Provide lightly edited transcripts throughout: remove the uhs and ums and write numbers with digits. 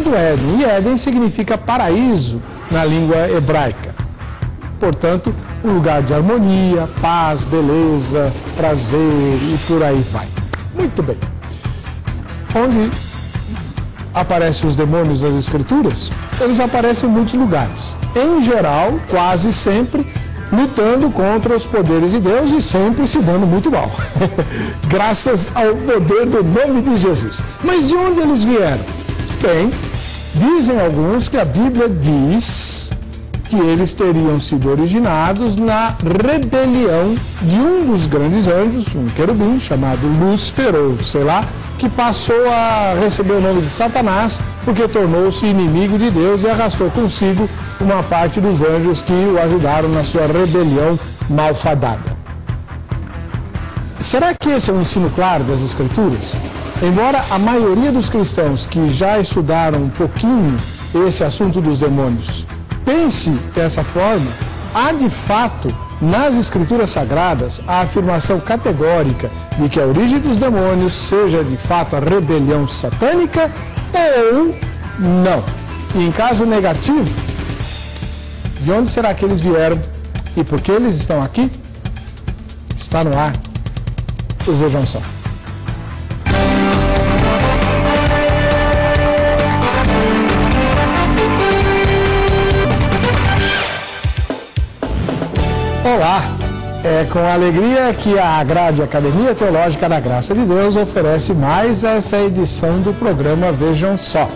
do Éden, e Éden significa paraíso na língua hebraica. Portanto, um lugar de harmonia, paz, beleza, prazer e por aí vai. Muito bem. Onde aparecem os demônios nas Escrituras? Eles aparecem em muitos lugares. Em geral, quase sempre, lutando contra os poderes de Deus e sempre se dando muito mal. Graças ao poder do nome de Jesus. Mas de onde eles vieram? Bem, dizem alguns que a Bíblia diz que eles teriam sido originados na rebelião de um dos grandes anjos, um querubim chamado Lúcifer, ou sei lá, que passou a receber o nome de Satanás porque tornou-se inimigo de Deus e arrastou consigo uma parte dos anjos que o ajudaram na sua rebelião malfadada. Será que esse é um ensino claro das Escrituras? Embora a maioria dos cristãos que já estudaram um pouquinho esse assunto dos demônios pense dessa forma, há de fato nas Escrituras Sagradas a afirmação categórica de que a origem dos demônios seja de fato a rebelião satânica ou não. E em caso negativo, de onde será que eles vieram e por que eles estão aqui? Está no ar. Vejam só. Olá, é com alegria que a Grade Academia Teológica da Graça de Deus oferece mais essa edição do programa Vejam Só.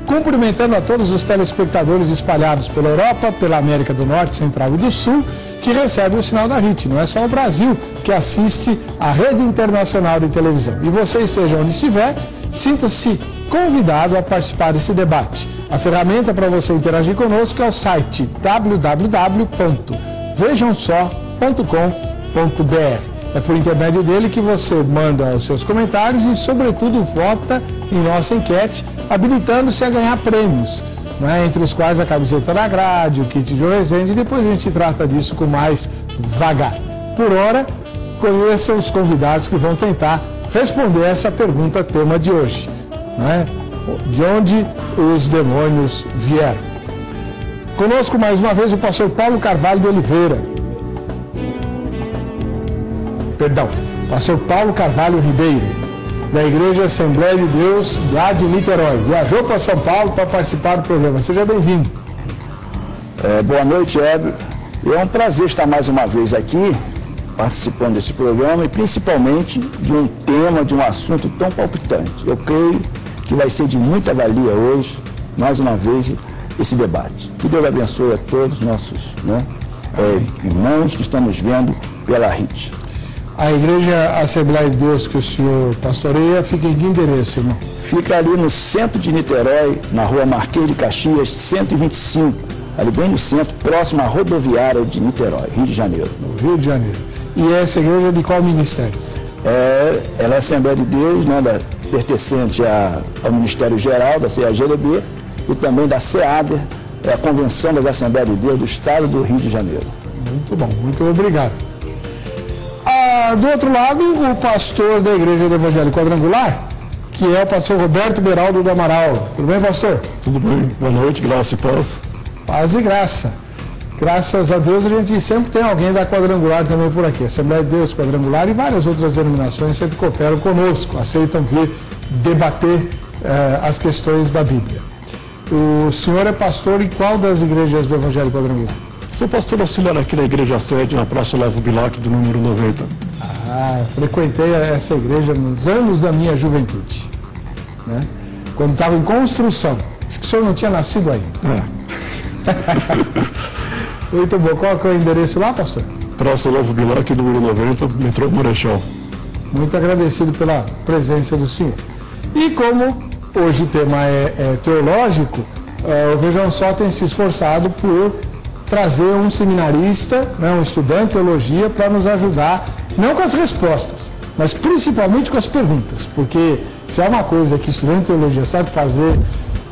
Cumprimentando a todos os telespectadores espalhados pela Europa, pela América do Norte, Central e do Sul, que recebem o sinal da RIT. Não é só o Brasil que assiste à rede internacional de televisão. E você esteja onde estiver, sinta-se convidado a participar desse debate. A ferramenta para você interagir conosco é o site www.vejansó.com.br. É por intermédio dele que você manda os seus comentários e, sobretudo, vota em nossa enquete, habilitando-se a ganhar prêmios, né, entre os quais a camiseta da Grade, o kit de Resende, e depois a gente trata disso com mais vagar. Por hora, conheça os convidados que vão tentar responder essa pergunta tema de hoje, né? De onde os demônios vieram? Conosco mais uma vez o pastor Paulo Carvalho de Oliveira. Pastor Paulo Carvalho Ribeiro, da Igreja Assembleia de Deus, lá de Niterói. Viajou para São Paulo para participar do programa. Seja bem-vindo. Boa noite, Hébio. É um prazer estar mais uma vez aqui, participando desse programa, e principalmente de um tema, de um assunto tão palpitante. Eu creio que vai ser de muita valia hoje, mais uma vez, esse debate. Que Deus abençoe a todos os nossos irmãos que estamos vendo pela RIT. A Igreja Assembleia de Deus que o senhor pastoreia fica em que endereço, irmão? Fica ali no centro de Niterói, na rua Marquês de Caxias, 125, ali bem no centro, próximo à rodoviária de Niterói, Rio de Janeiro. No Rio de Janeiro. E essa igreja é de qual ministério? Ela é Assembleia de Deus, né, pertencente ao Ministério Geral da CAGDB e também da SEADER, a Convenção das Assembleias de Deus do Estado do Rio de Janeiro. Muito bom, muito obrigado. Do outro lado, o pastor da Igreja do Evangelho Quadrangular, que é o pastor Roberto Beraldo do Amaral. Tudo bem, pastor? Tudo bem, boa noite, graça e paz. Paz e graça. Graças a Deus a gente sempre tem alguém da Quadrangular também por aqui. Assembleia de Deus Quadrangular e várias outras denominações sempre cooperam conosco, aceitam vir debater as questões da Bíblia. O senhor é pastor em qual das igrejas do Evangelho Quadrangular? Sou pastor auxiliar aqui na Igreja Sede, na Praça Olavo Bilac, do número 90. Frequentei essa igreja nos anos da minha juventude, né? Quando estava em construção. Acho que o senhor não tinha nascido ainda. Muito bom. Qual é o endereço lá, pastor? Praça Olavo Bilac, número 90, metrô Marechal. Muito agradecido pela presença do senhor. E como hoje o tema é teológico, o Vejam Só tem se esforçado por trazer um seminarista, né, um estudante de teologia, para nos ajudar, não com as respostas, mas principalmente com as perguntas, porque se há uma coisa que estudante de teologia sabe fazer,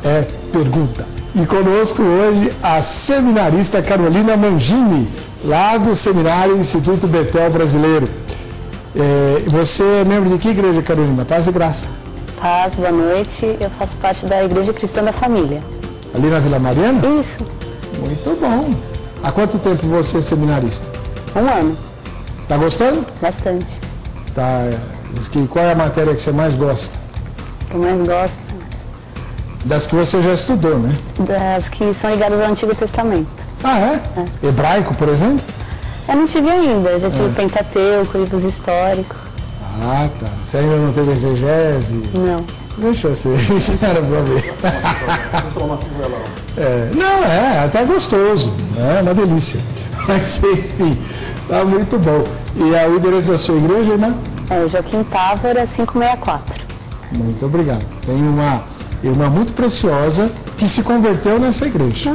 é pergunta. E conosco hoje a seminarista Carolina Mangini, lá do Seminário Instituto Betel Brasileiro. Você é membro de que igreja, Carolina? Paz e graça. paz, boa noite. Eu faço parte da Igreja Cristã da Família. Ali na Vila Mariana? Isso. Muito bom. Há quanto tempo você é seminarista? 1 ano. Tá gostando? Bastante. Tá. Diz que qual é a matéria que você mais gosta? O que eu mais gosto Das que você já estudou, né? das que são ligadas ao Antigo Testamento. Ah, é? Hebraico, por exemplo? Eu não tive ainda, já tive Pentateuco, livros históricos. Ah, tá. Você ainda não teve exegese? Não. Deixa eu ser, espera pra ver. Não, é até gostoso, é uma delícia. Mas enfim, tá muito bom. E o endereço da sua igreja, né? É Joaquim Távora, 564. Muito obrigado. Tem uma irmã muito preciosa que se converteu nessa igreja.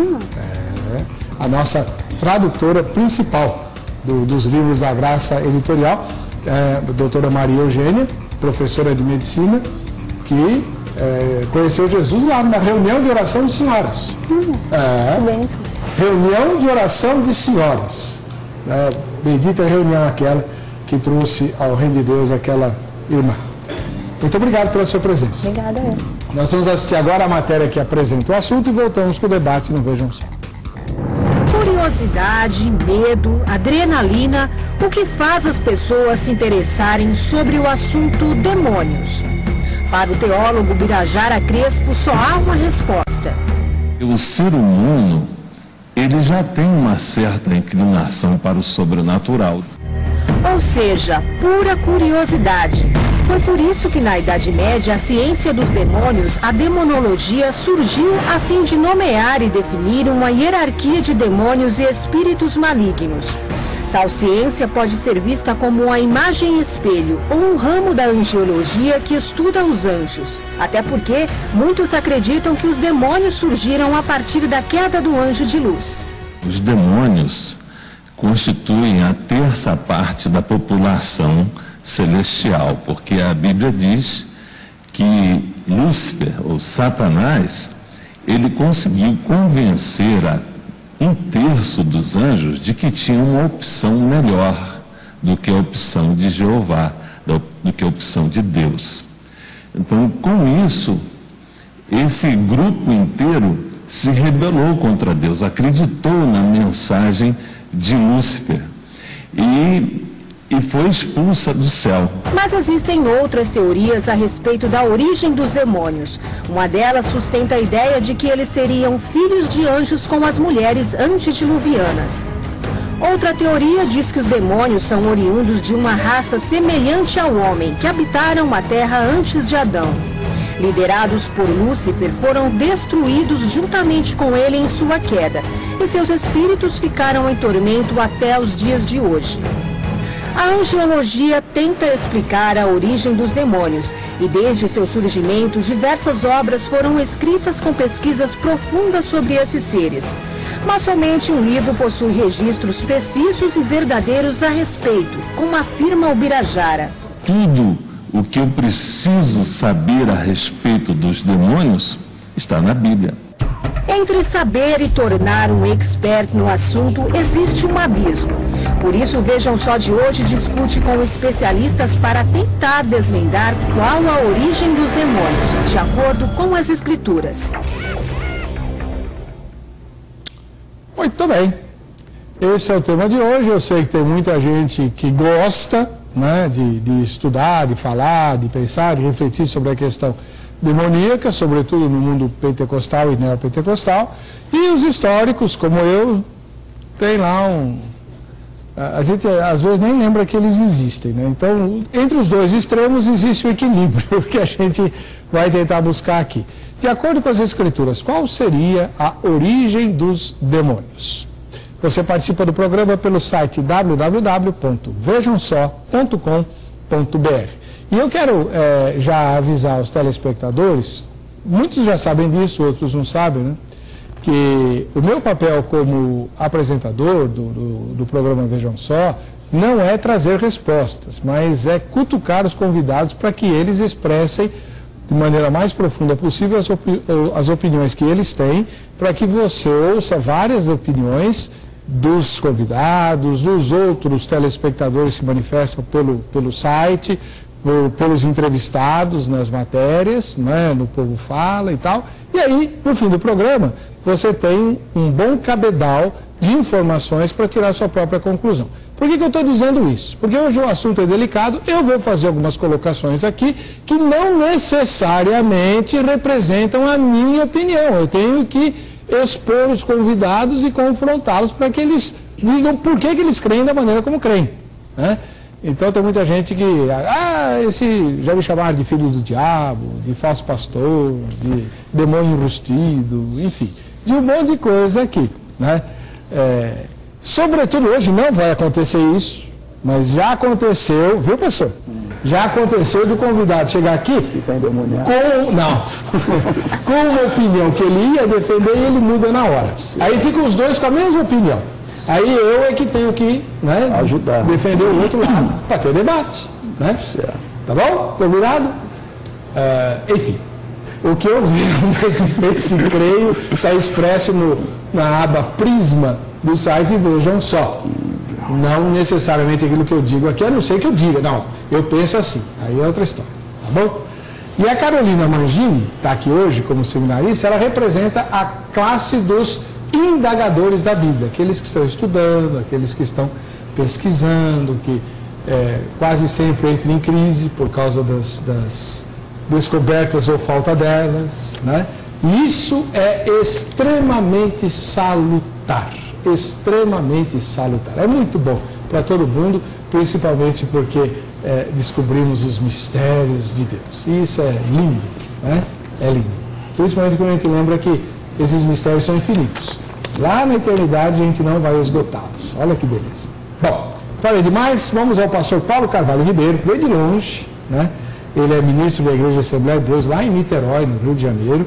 A nossa tradutora principal dos livros da Graça Editorial, a doutora Maria Eugênia, professora de medicina, que conheceu Jesus lá na reunião de oração de senhoras. Reunião de oração de senhoras. Bendita reunião aquela que trouxe ao reino de Deus aquela irmã. Muito obrigado pela sua presença. Obrigada. Nós vamos assistir agora a matéria que apresenta o assunto e voltamos com o debate no Vejam Só. Curiosidade, medo, adrenalina, o que faz as pessoas se interessarem sobre o assunto demônios? Para o teólogo Birajara Crespo, só há uma resposta. O ser humano, ele já tem uma certa inclinação para o sobrenatural. Ou seja, pura curiosidade. Foi por isso que na Idade Média a ciência dos demônios, a demonologia, surgiu a fim de nomear e definir uma hierarquia de demônios e espíritos malignos. Tal ciência pode ser vista como uma imagem-espelho ou um ramo da angiologia que estuda os anjos. Até porque muitos acreditam que os demônios surgiram a partir da queda do anjo de luz. Os demônios constituem a terça parte da população celestial, porque a Bíblia diz que Lúcifer, ou Satanás, ele conseguiu convencer a 1/3 dos anjos de que tinha uma opção melhor do que a opção de Jeová, do que a opção de Deus. Então, com isso, esse grupo inteiro se rebelou contra Deus, acreditou na mensagem de Lúcifer e foi expulsa do céu. Mas existem outras teorias a respeito da origem dos demônios. Uma delas sustenta a ideia de que eles seriam filhos de anjos com as mulheres antediluvianas. Outra teoria diz que os demônios são oriundos de uma raça semelhante ao homem, que habitaram a terra antes de Adão. Liderados por Lúcifer, foram destruídos juntamente com ele em sua queda, e seus espíritos ficaram em tormento até os dias de hoje. A angiologia tenta explicar a origem dos demônios e desde seu surgimento diversas obras foram escritas com pesquisas profundas sobre esses seres. Mas somente um livro possui registros precisos e verdadeiros a respeito, como afirma o Birajara. Tudo o que eu preciso saber a respeito dos demônios está na Bíblia. Entre saber e tornar um expert no assunto, existe um abismo. Por isso, Vejam Só de hoje discute com especialistas para tentar desvendar qual a origem dos demônios, de acordo com as Escrituras. Muito bem. Esse é o tema de hoje. Eu sei que tem muita gente que gosta, né, de estudar, de falar, de pensar, de refletir sobre a questão demoníaca, sobretudo no mundo pentecostal e neopentecostal, e os históricos, como eu, tem lá a gente às vezes nem lembra que eles existem, né? Então, entre os dois extremos existe o equilíbrio que a gente vai tentar buscar aqui. De acordo com as Escrituras, qual seria a origem dos demônios? Você participa do programa pelo site www.vejansó.com.br. E eu quero já avisar os telespectadores, muitos já sabem disso, outros não sabem, né? Que o meu papel como apresentador do programa Vejam Só não é trazer respostas, mas é cutucar os convidados para que eles expressem de maneira mais profunda possível as opiniões que eles têm, para que você ouça várias opiniões dos convidados, dos outros telespectadores que se manifestam pelo site, pelos entrevistados nas matérias, né, no Povo Fala e tal. E aí, no fim do programa, você tem um bom cabedal de informações para tirar a sua própria conclusão. Por que eu estou dizendo isso? Porque hoje o assunto é delicado, eu vou fazer algumas colocações aqui que não necessariamente representam a minha opinião. Eu tenho que expor os convidados e confrontá-los para que eles digam por que eles creem da maneira como creem, né? Então tem muita gente que, já me chamaram de filho do diabo, de falso pastor, de demônio enrustido, enfim, de um monte de coisa aqui, né? Sobretudo hoje não vai acontecer isso, mas já aconteceu, viu, pessoal? Já aconteceu do convidado chegar aqui com uma opinião que ele ia defender e ele muda na hora. Aí ficam os dois com a mesma opinião. Aí eu é que tenho que, né, ajudar, defender o outro lado para ter debate, né? Tá bom? Combinado? Enfim, o que eu vi nesse creio está expresso na aba Prisma do site, vejam só. Não necessariamente aquilo que eu digo aqui, a não ser que eu diga, não, eu penso assim, aí é outra história, tá bom? E a Carolina Mangini, está aqui hoje como seminarista, ela representa a classe dos indagadores da Bíblia, aqueles que estão estudando, aqueles que estão pesquisando, que quase sempre entram em crise por causa das descobertas ou falta delas, né? Isso é extremamente salutar, extremamente salutar. É muito bom para todo mundo, principalmente porque descobrimos os mistérios de Deus. E isso é lindo, né? É lindo. Principalmente quando a gente lembra que esses mistérios são infinitos. Lá na eternidade a gente não vai esgotá-los. Olha que beleza. Bom, falei demais, vamos ao pastor Paulo Carvalho Ribeiro, bem de longe, né? Ele é ministro da Igreja Assembleia de Deus lá em Niterói, no Rio de Janeiro.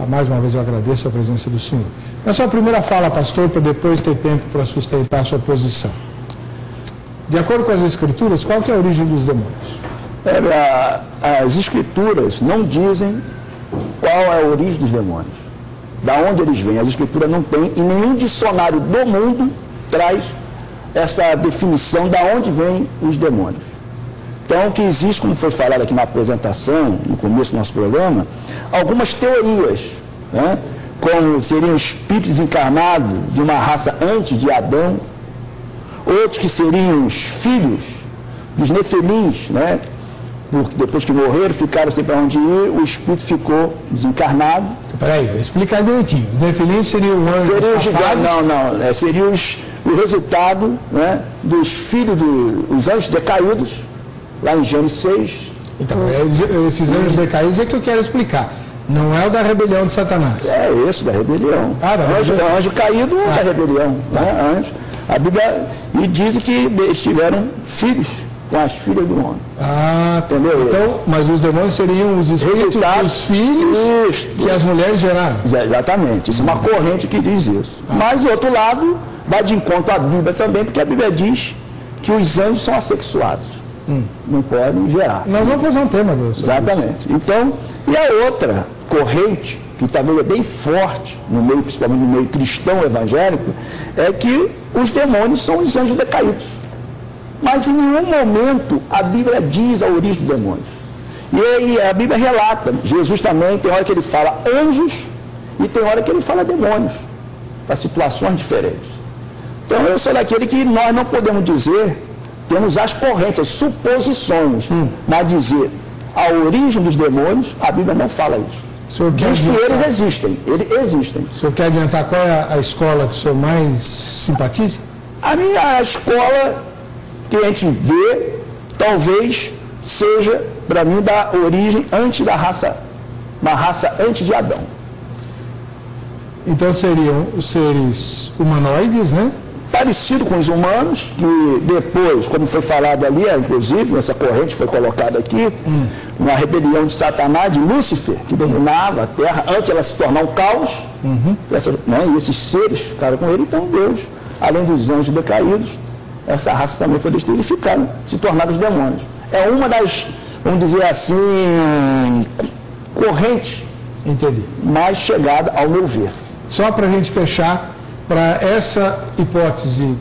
Mais uma vez eu agradeço a presença do senhor. Na sua primeira fala, pastor, para depois ter tempo para sustentar a sua posição. De acordo com as Escrituras, qual que é a origem dos demônios? As Escrituras não dizem qual é a origem dos demônios. Da onde eles vêm, as Escrituras não tem, e nenhum dicionário do mundo traz essa definição da onde vêm os demônios. Então, o que existe, como foi falado aqui na apresentação, no começo do nosso programa, algumas teorias, né, como seriam espíritos encarnados de uma raça antes de Adão, outros que seriam os filhos dos nefelins, né, porque depois que morreram, ficaram sem para onde ir, o espírito ficou desencarnado. Peraí, explica direitinho. Os nefilins seriam os anjos afastados? Seria o resultado, né, dos filhos dos anjos decaídos, lá em Gênesis 6. Então, esses anjos decaídos é que eu quero explicar. Não é o da rebelião de Satanás. É esse da rebelião. Anjo caído é da rebelião. Né? Anjo. A Bíblia diz que eles tiveram filhos com as filhas do homem. Entendeu? Então, mas os demônios seriam os espíritos dos filhos que as mulheres geraram. Exatamente. Isso é uma corrente que diz isso. Mas, do outro lado, vai de encontro à Bíblia também, porque a Bíblia diz que os anjos são assexuados. Não podem gerar. Nós vamos fazer um tema disso. Exatamente. Então, e a outra corrente, que também é bem forte, no meio, principalmente no meio cristão evangélico, é que os demônios são os anjos decaídos. Mas em nenhum momento a Bíblia diz a origem dos demônios. E a Bíblia relata, Jesus também, tem hora que ele fala anjos e tem hora que ele fala demônios, para situações diferentes. Então eu sou daquele que nós não podemos dizer, temos as correntes, as suposições, mas dizer a origem dos demônios, a Bíblia não fala isso. Diz que eles existem, O senhor quer adiantar qual é a escola que o senhor mais simpatiza? A escola que a gente vê, talvez seja, para mim, da origem antes da raça, uma raça antes de Adão. Então seriam os seres humanoides, né? Parecido com os humanos, que depois, como foi falado ali, inclusive, essa corrente foi colocada aqui, uma rebelião de Satanás, de Lúcifer, que dominava a terra, antes ela se tornar um caos, e esses seres ficaram com ele, então Deus, além dos anjos decaídos, essa raça também foi destruída e ficaram, se tornaram os demônios. É uma das, vamos dizer assim, correntes mais chegada ao meu ver. Só para a gente fechar Para essa hipótese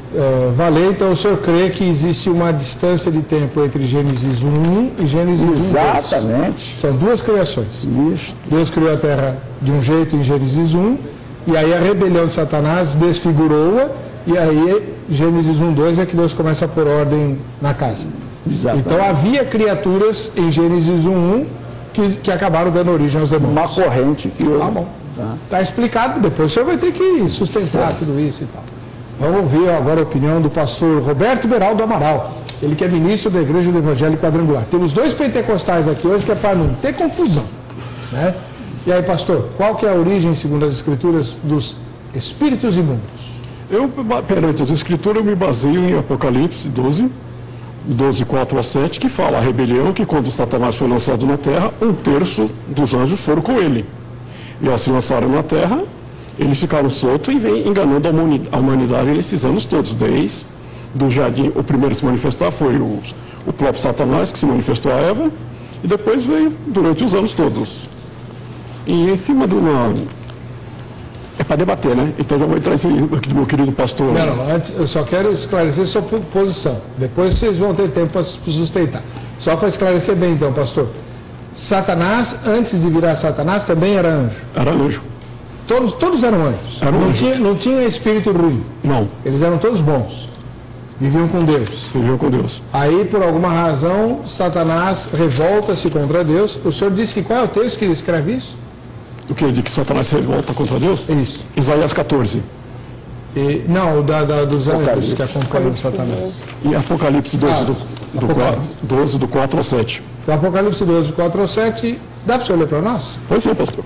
valer, então o senhor crê que existe uma distância de tempo entre Gênesis 1 e Gênesis 1. Exatamente. São duas criações. Isso. Deus criou a terra de um jeito em Gênesis 1, e aí a rebelião de Satanás desfigurou-a, e aí Gênesis 1:2 é que Deus começa a pôr ordem na casa. Exatamente. Então havia criaturas em Gênesis 1:1 que acabaram dando origem aos demônios. Uma corrente que eu... Tá bom. Está explicado, depois o senhor vai ter que sustentar tudo isso e tal. Vamos ouvir agora a opinião do pastor Roberto Beraldo Amaral, ele que é ministro da Igreja do Evangelho Quadrangular. Temos 2 pentecostais aqui hoje, que é para não ter confusão, né? E aí, pastor, qual que é a origem, segundo as Escrituras, dos espíritos imundos? Perante as Escrituras, eu me baseio em Apocalipse 12, 4-7, que fala a rebelião, que quando Satanás foi lançado na terra, 1/3 dos anjos foram com ele. E ao se lançaram na terra, eles ficaram soltos e vêm enganando a humanidade nesses anos todos. Desde do jardim, o primeiro a se manifestar foi o próprio Satanás, que se manifestou a Eva, e depois veio durante os anos todos. E em cima de uma... É para debater, né? Então já vou entrar aqui do meu querido pastor. Não, antes eu só quero esclarecer sua posição. Depois vocês vão ter tempo para sustentar. Só para esclarecer bem então, pastor. Satanás, antes de virar Satanás, também era anjo. Era anjo. Todos eram anjos. Não tinha espírito ruim. Não. Eles eram todos bons. Viviam com Deus. Viviam com Deus. Aí, por alguma razão, Satanás revolta-se contra Deus. O senhor disse que qual é o texto que descreve isso? O que? De que Satanás se revolta contra Deus? Isso. Isaías 14. Não, dos anjos que acompanham Satanás. E Apocalipse 12, do 4 ao 7. Então, Apocalipse 12, 4 ao 7, dá para o senhor ler para nós? Pois sim, pastor.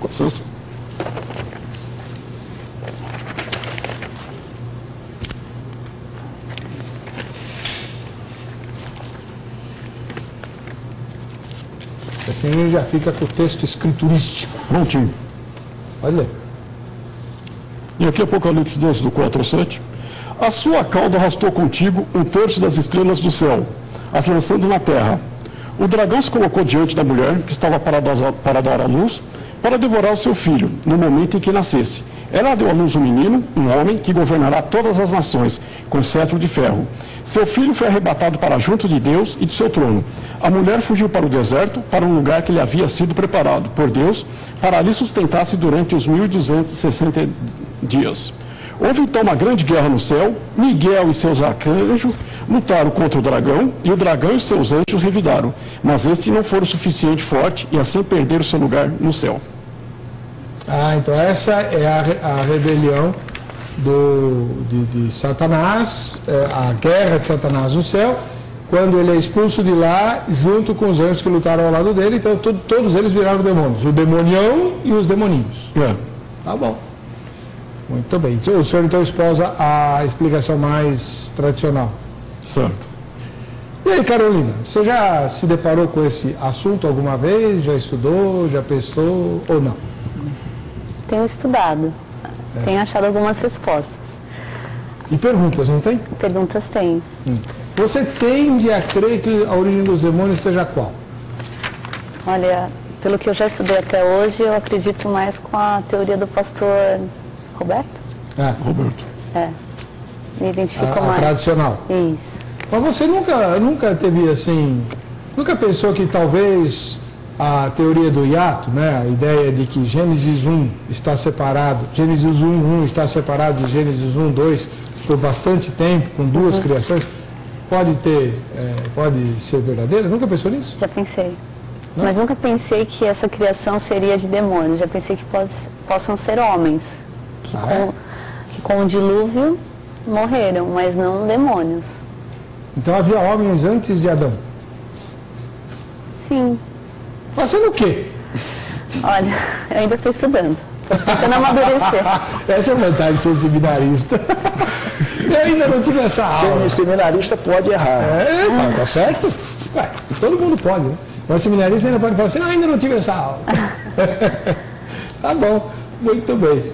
Assim a gente já fica com o texto escriturístico. Prontinho. Pode ler. E aqui Apocalipse 12, do 4 ao 7. A sua cauda arrastou contigo 1/3 das estrelas do céu, as lançando na terra. O dragão se colocou diante da mulher, que estava para dar à luz, para devorar o seu filho, no momento em que nascesse. Ela deu à luz um menino, um homem, que governará todas as nações, com cetro de ferro. Seu filho foi arrebatado para junto de Deus e de seu trono. A mulher fugiu para o deserto, para um lugar que lhe havia sido preparado por Deus, para ali sustentar-se durante os 1260 dias. Houve então uma grande guerra no céu. Miguel e seus arcanjos lutaram contra o dragão, e o dragão e seus anjos revidaram. Mas estes não foram suficientemente fortes, e assim perderam seu lugar no céu. Então essa é a rebelião de Satanás, a guerra de Satanás no céu, quando ele é expulso de lá, junto com os anjos que lutaram ao lado dele. Então todos eles viraram demônios, o demonião e os demoninhos. Tá bom. Muito bem. O senhor então esposa a explicação mais tradicional. Certo. E aí, Carolina, você já se deparou com esse assunto alguma vez? Já estudou? Já pensou ou não? Tenho estudado. Tenho achado algumas respostas. E perguntas, não tem? Perguntas tem. Você tende a crer que a origem dos demônios seja qual? Olha, pelo que eu já estudei até hoje, eu acredito mais com a teoria do pastor Roberto? Roberto. Me identifico a mais. Tradicional. Isso. Mas você nunca teve assim, nunca pensou que talvez a teoria do hiato, né, a ideia de que Gênesis 1 está separado, Gênesis 1:1 está separado de Gênesis 1:2 por bastante tempo, com duas criações, pode ser verdadeira? Nunca pensou nisso? Já pensei. Não? Mas nunca pensei que essa criação seria de demônios. Já pensei que possam ser homens, que com o dilúvio morreram, mas não demônios. Então havia homens antes de Adão? Sim. Fazendo o quê? Olha, eu ainda estou estudando. Estou tentando amadurecer. Essa é a vantagem de ser seminarista. Eu ainda não tive essa aula. Seminarista pode errar. Tá certo? Todo mundo pode, né? Mas seminarista ainda pode falar assim, ainda não tive essa aula. Tá bom, muito bem.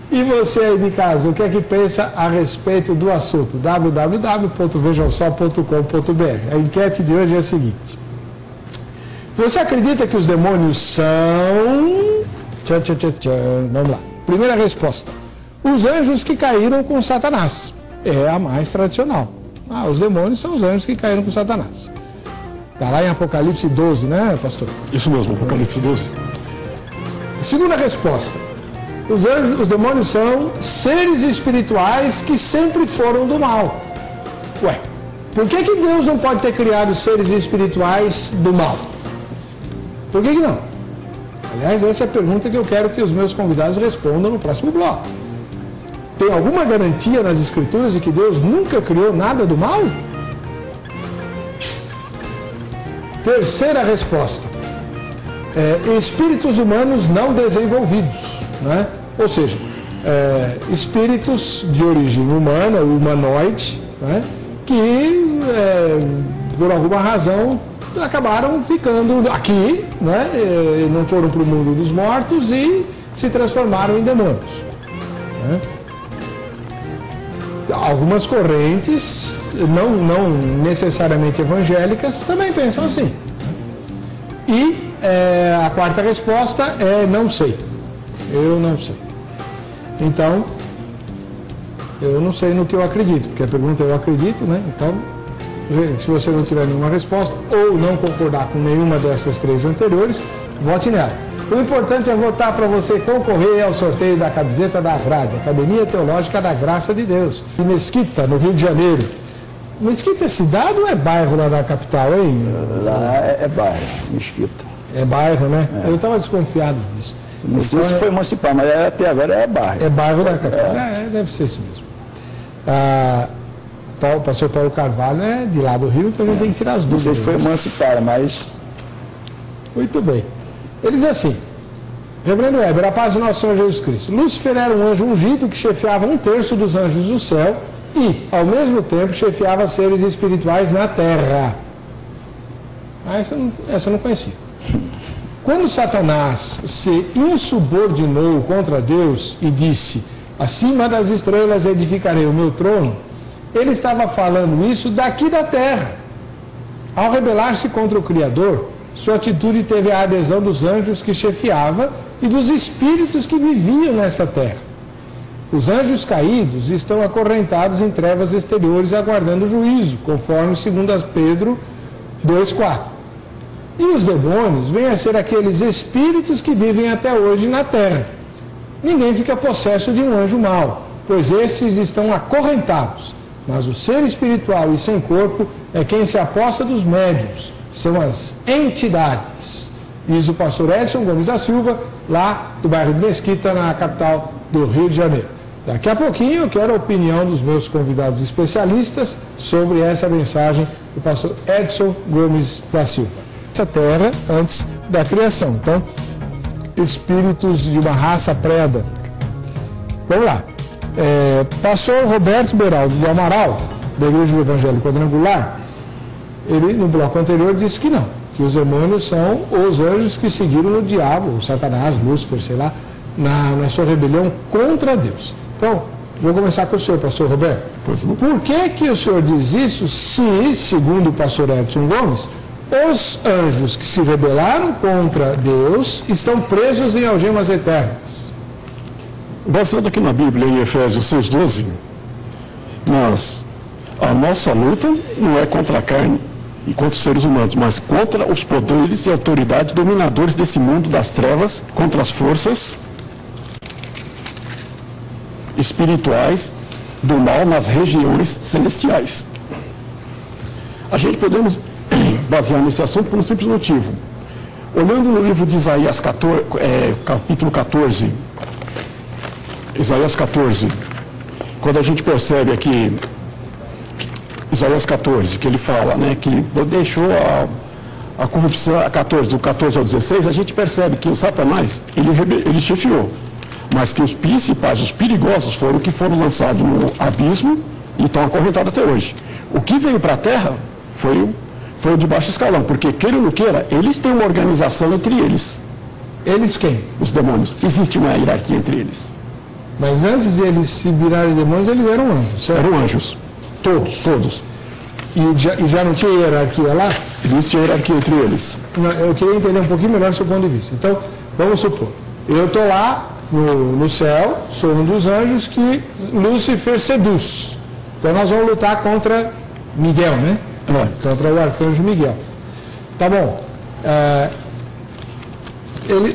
E você aí de casa, o que é que pensa a respeito do assunto? www.vejamsol.com.br. A enquete de hoje é a seguinte. Você acredita que os demônios são... Vamos lá. Primeira resposta. os anjos que caíram com Satanás. É a mais tradicional. Os demônios são os anjos que caíram com Satanás. Está lá em Apocalipse 12, né, pastor? Isso mesmo, Apocalipse 12. Segunda resposta. Os demônios são seres espirituais que sempre foram do mal. Ué, por que Deus não pode ter criado seres espirituais do mal? Por que não? Aliás, essa é a pergunta que eu quero que os meus convidados respondam no próximo bloco. Tem alguma garantia nas Escrituras de que Deus nunca criou nada do mal? Terceira resposta. Espíritos humanos não desenvolvidos, né? Ou seja, espíritos de origem humana, humanoide, né? Que por alguma razão acabaram ficando aqui, né? Não foram para o mundo dos mortos e se transformaram em demônios, né? Algumas correntes, não necessariamente evangélicas, também pensam assim. E a quarta resposta é não sei. Eu não sei. Então, eu não sei no que eu acredito, porque a pergunta é eu acredito, né? Então, se você não tiver nenhuma resposta ou não concordar com nenhuma dessas três anteriores, vote nela. O importante é votar para você concorrer ao sorteio da camiseta da Agrade, Academia Teológica da Graça de Deus, em Mesquita, no Rio de Janeiro. Mesquita é cidade ou é bairro lá da capital, hein? Lá é bairro, Mesquita. É bairro, né? Eu estava desconfiado disso. Não sei se foi emancipar, mas até agora é bairro. É bairro da capital. Deve ser isso mesmo. O pastor Paulo Carvalho é de lá do Rio, então a gente tem que tirar as dúvidas. Não sei se foi emancipar, mas... Muito bem. Ele diz assim, Reverendo Weber, a paz do nosso Senhor Jesus Cristo. Lúcifer era um anjo ungido que chefiava 1/3 dos anjos do céu e, ao mesmo tempo, chefiava seres espirituais na terra. Essa eu não conhecia. Quando Satanás se insubordinou contra Deus e disse, acima das estrelas edificarei o meu trono, ele estava falando isso daqui da terra. Ao rebelar-se contra o Criador, sua atitude teve a adesão dos anjos que chefiava e dos espíritos que viviam nesta terra. Os anjos caídos estão acorrentados em trevas exteriores aguardando o juízo, conforme 2 Pedro 2,4. E os demônios vêm a ser aqueles espíritos que vivem até hoje na terra. Ninguém fica possesso de um anjo mau, pois estes estão acorrentados. Mas o ser espiritual e sem corpo é quem se aposta dos médiuns. São as entidades, diz o pastor Edson Gomes da Silva, lá do bairro de Mesquita, na capital do Rio de Janeiro. Daqui a pouquinho eu quero a opinião dos meus convidados especialistas sobre essa mensagem do pastor Edson Gomes da Silva. Essa terra antes da criação. Então, espíritos de uma raça preda. Vamos lá. Pastor Roberto Beraldo do Amaral, da Igreja do Evangelho Quadrangular, ele, no bloco anterior, disse que não, que os demônios são os anjos que seguiram o diabo, o Satanás, Lúcifer, sei lá, na sua rebelião contra Deus. Então, vou começar com o senhor, pastor Roberto. Por que o senhor diz isso se, segundo o pastor Edson Gomes, os anjos que se rebelaram contra Deus estão presos em algemas eternas? Baseado aqui na Bíblia, em Efésios 6,12, a nossa luta não é contra a carne e contra os seres humanos, mas contra os poderes e autoridades dominadores desse mundo das trevas, contra as forças espirituais do mal nas regiões celestiais. A gente podemos basear nesse assunto por um simples motivo. Olhando no livro de Isaías 14, capítulo 14, Isaías 14, quando a gente percebe aqui, Isaías 14, que ele fala, né, que deixou a corrupção, a 14, do 14 ao 16, a gente percebe que o Satanás, ele chefiou, mas que os principais, os perigosos foram que foram lançados no abismo e estão acorrentados até hoje. O que veio para a terra foi o de baixo escalão, porque queira ou não queira, eles têm uma organização entre eles. Eles quem? Os demônios. Existe uma hierarquia entre eles. Mas antes de eles se virarem demônios, eles eram anjos, certo? Eram anjos. Todos. E já não tinha hierarquia lá? Existe hierarquia entre eles. Eu queria entender um pouquinho melhor o seu ponto de vista. Então, vamos supor, eu estou lá no céu, sou um dos anjos que Lúcifer seduz. Então nós vamos lutar contra Miguel, né? Contra o arcanjo Miguel. Tá bom.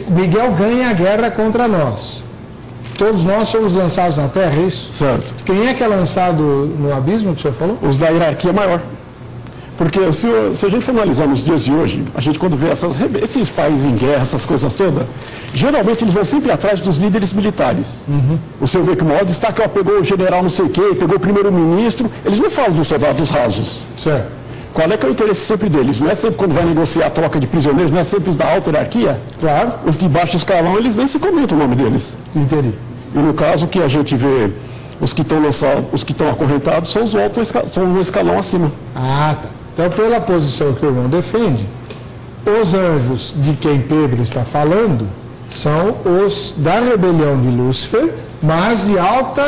Miguel ganha a guerra contra nós. Todos nós somos lançados na terra, é isso? Certo. Quem é que é lançado no abismo, que o senhor falou? Os da hierarquia maior. Porque se a gente for analisar nos dias de hoje, a gente quando vê esses países em guerra, essas coisas todas, geralmente eles vão sempre atrás dos líderes militares. O senhor vê que o maior destaque pegou o general não sei o quê, pegou o primeiro-ministro, eles não falam dos soldados rasos. Certo. Qual é que é o interesse sempre deles? Não é sempre quando vai negociar a troca de prisioneiros, não é sempre os da alta hierarquia? Claro. Os de baixo escalão, eles nem se comentam o nome deles. Entendi. E no caso que a gente vê, os que estão lançados, os que estão acorrentados, são os altos, são um escalão acima. Ah, tá. Então, pela posição que o irmão defende, os anjos de quem Pedro está falando são os da rebelião de Lúcifer, mas de alto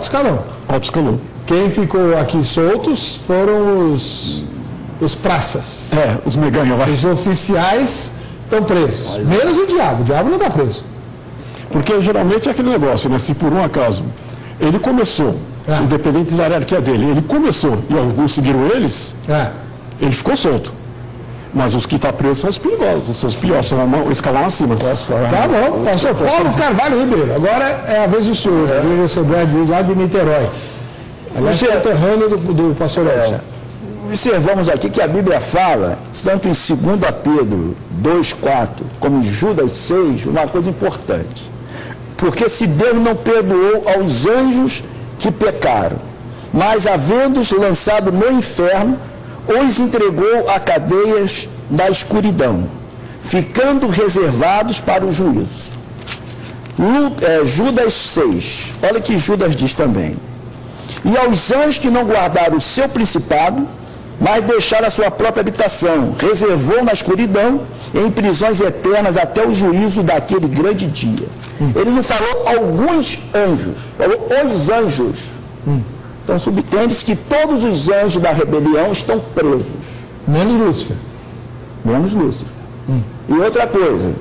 escalão. Alto escalão. Quem ficou aqui soltos foram os praças. Os meganhos lá. Os oficiais estão presos. Menos o diabo não está preso. Porque geralmente é aquele negócio, né? Se por um acaso ele começou, independente da hierarquia dele, ele começou e alguns seguiram ele ficou solto. Mas os que estão presos são os perigosos, são os piores, são o escalão acima. Tá bom, pastor Paulo Carvalho Ribeiro. Agora é a vez do senhor. Eu recebi lá de Niterói. Aliás, é o terreno do pastor Edson. Observamos aqui que a Bíblia fala, tanto em 2 Pedro 2,4, como em Judas 6, uma coisa importante. Porque se Deus não perdoou aos anjos que pecaram, mas havendo-os lançado no inferno, os entregou a cadeias da escuridão, ficando reservados para o juízo. Judas 6, olha que Judas diz também. E aos anjos que não guardaram o seu principado, mas deixaram a sua própria habitação, reservou na escuridão, em prisões eternas até o juízo daquele grande dia. Ele não falou alguns anjos, falou os anjos. Então subtende-se que todos os anjos da rebelião estão presos. Menos Lúcifer. Menos Lúcifer. E outra coisa,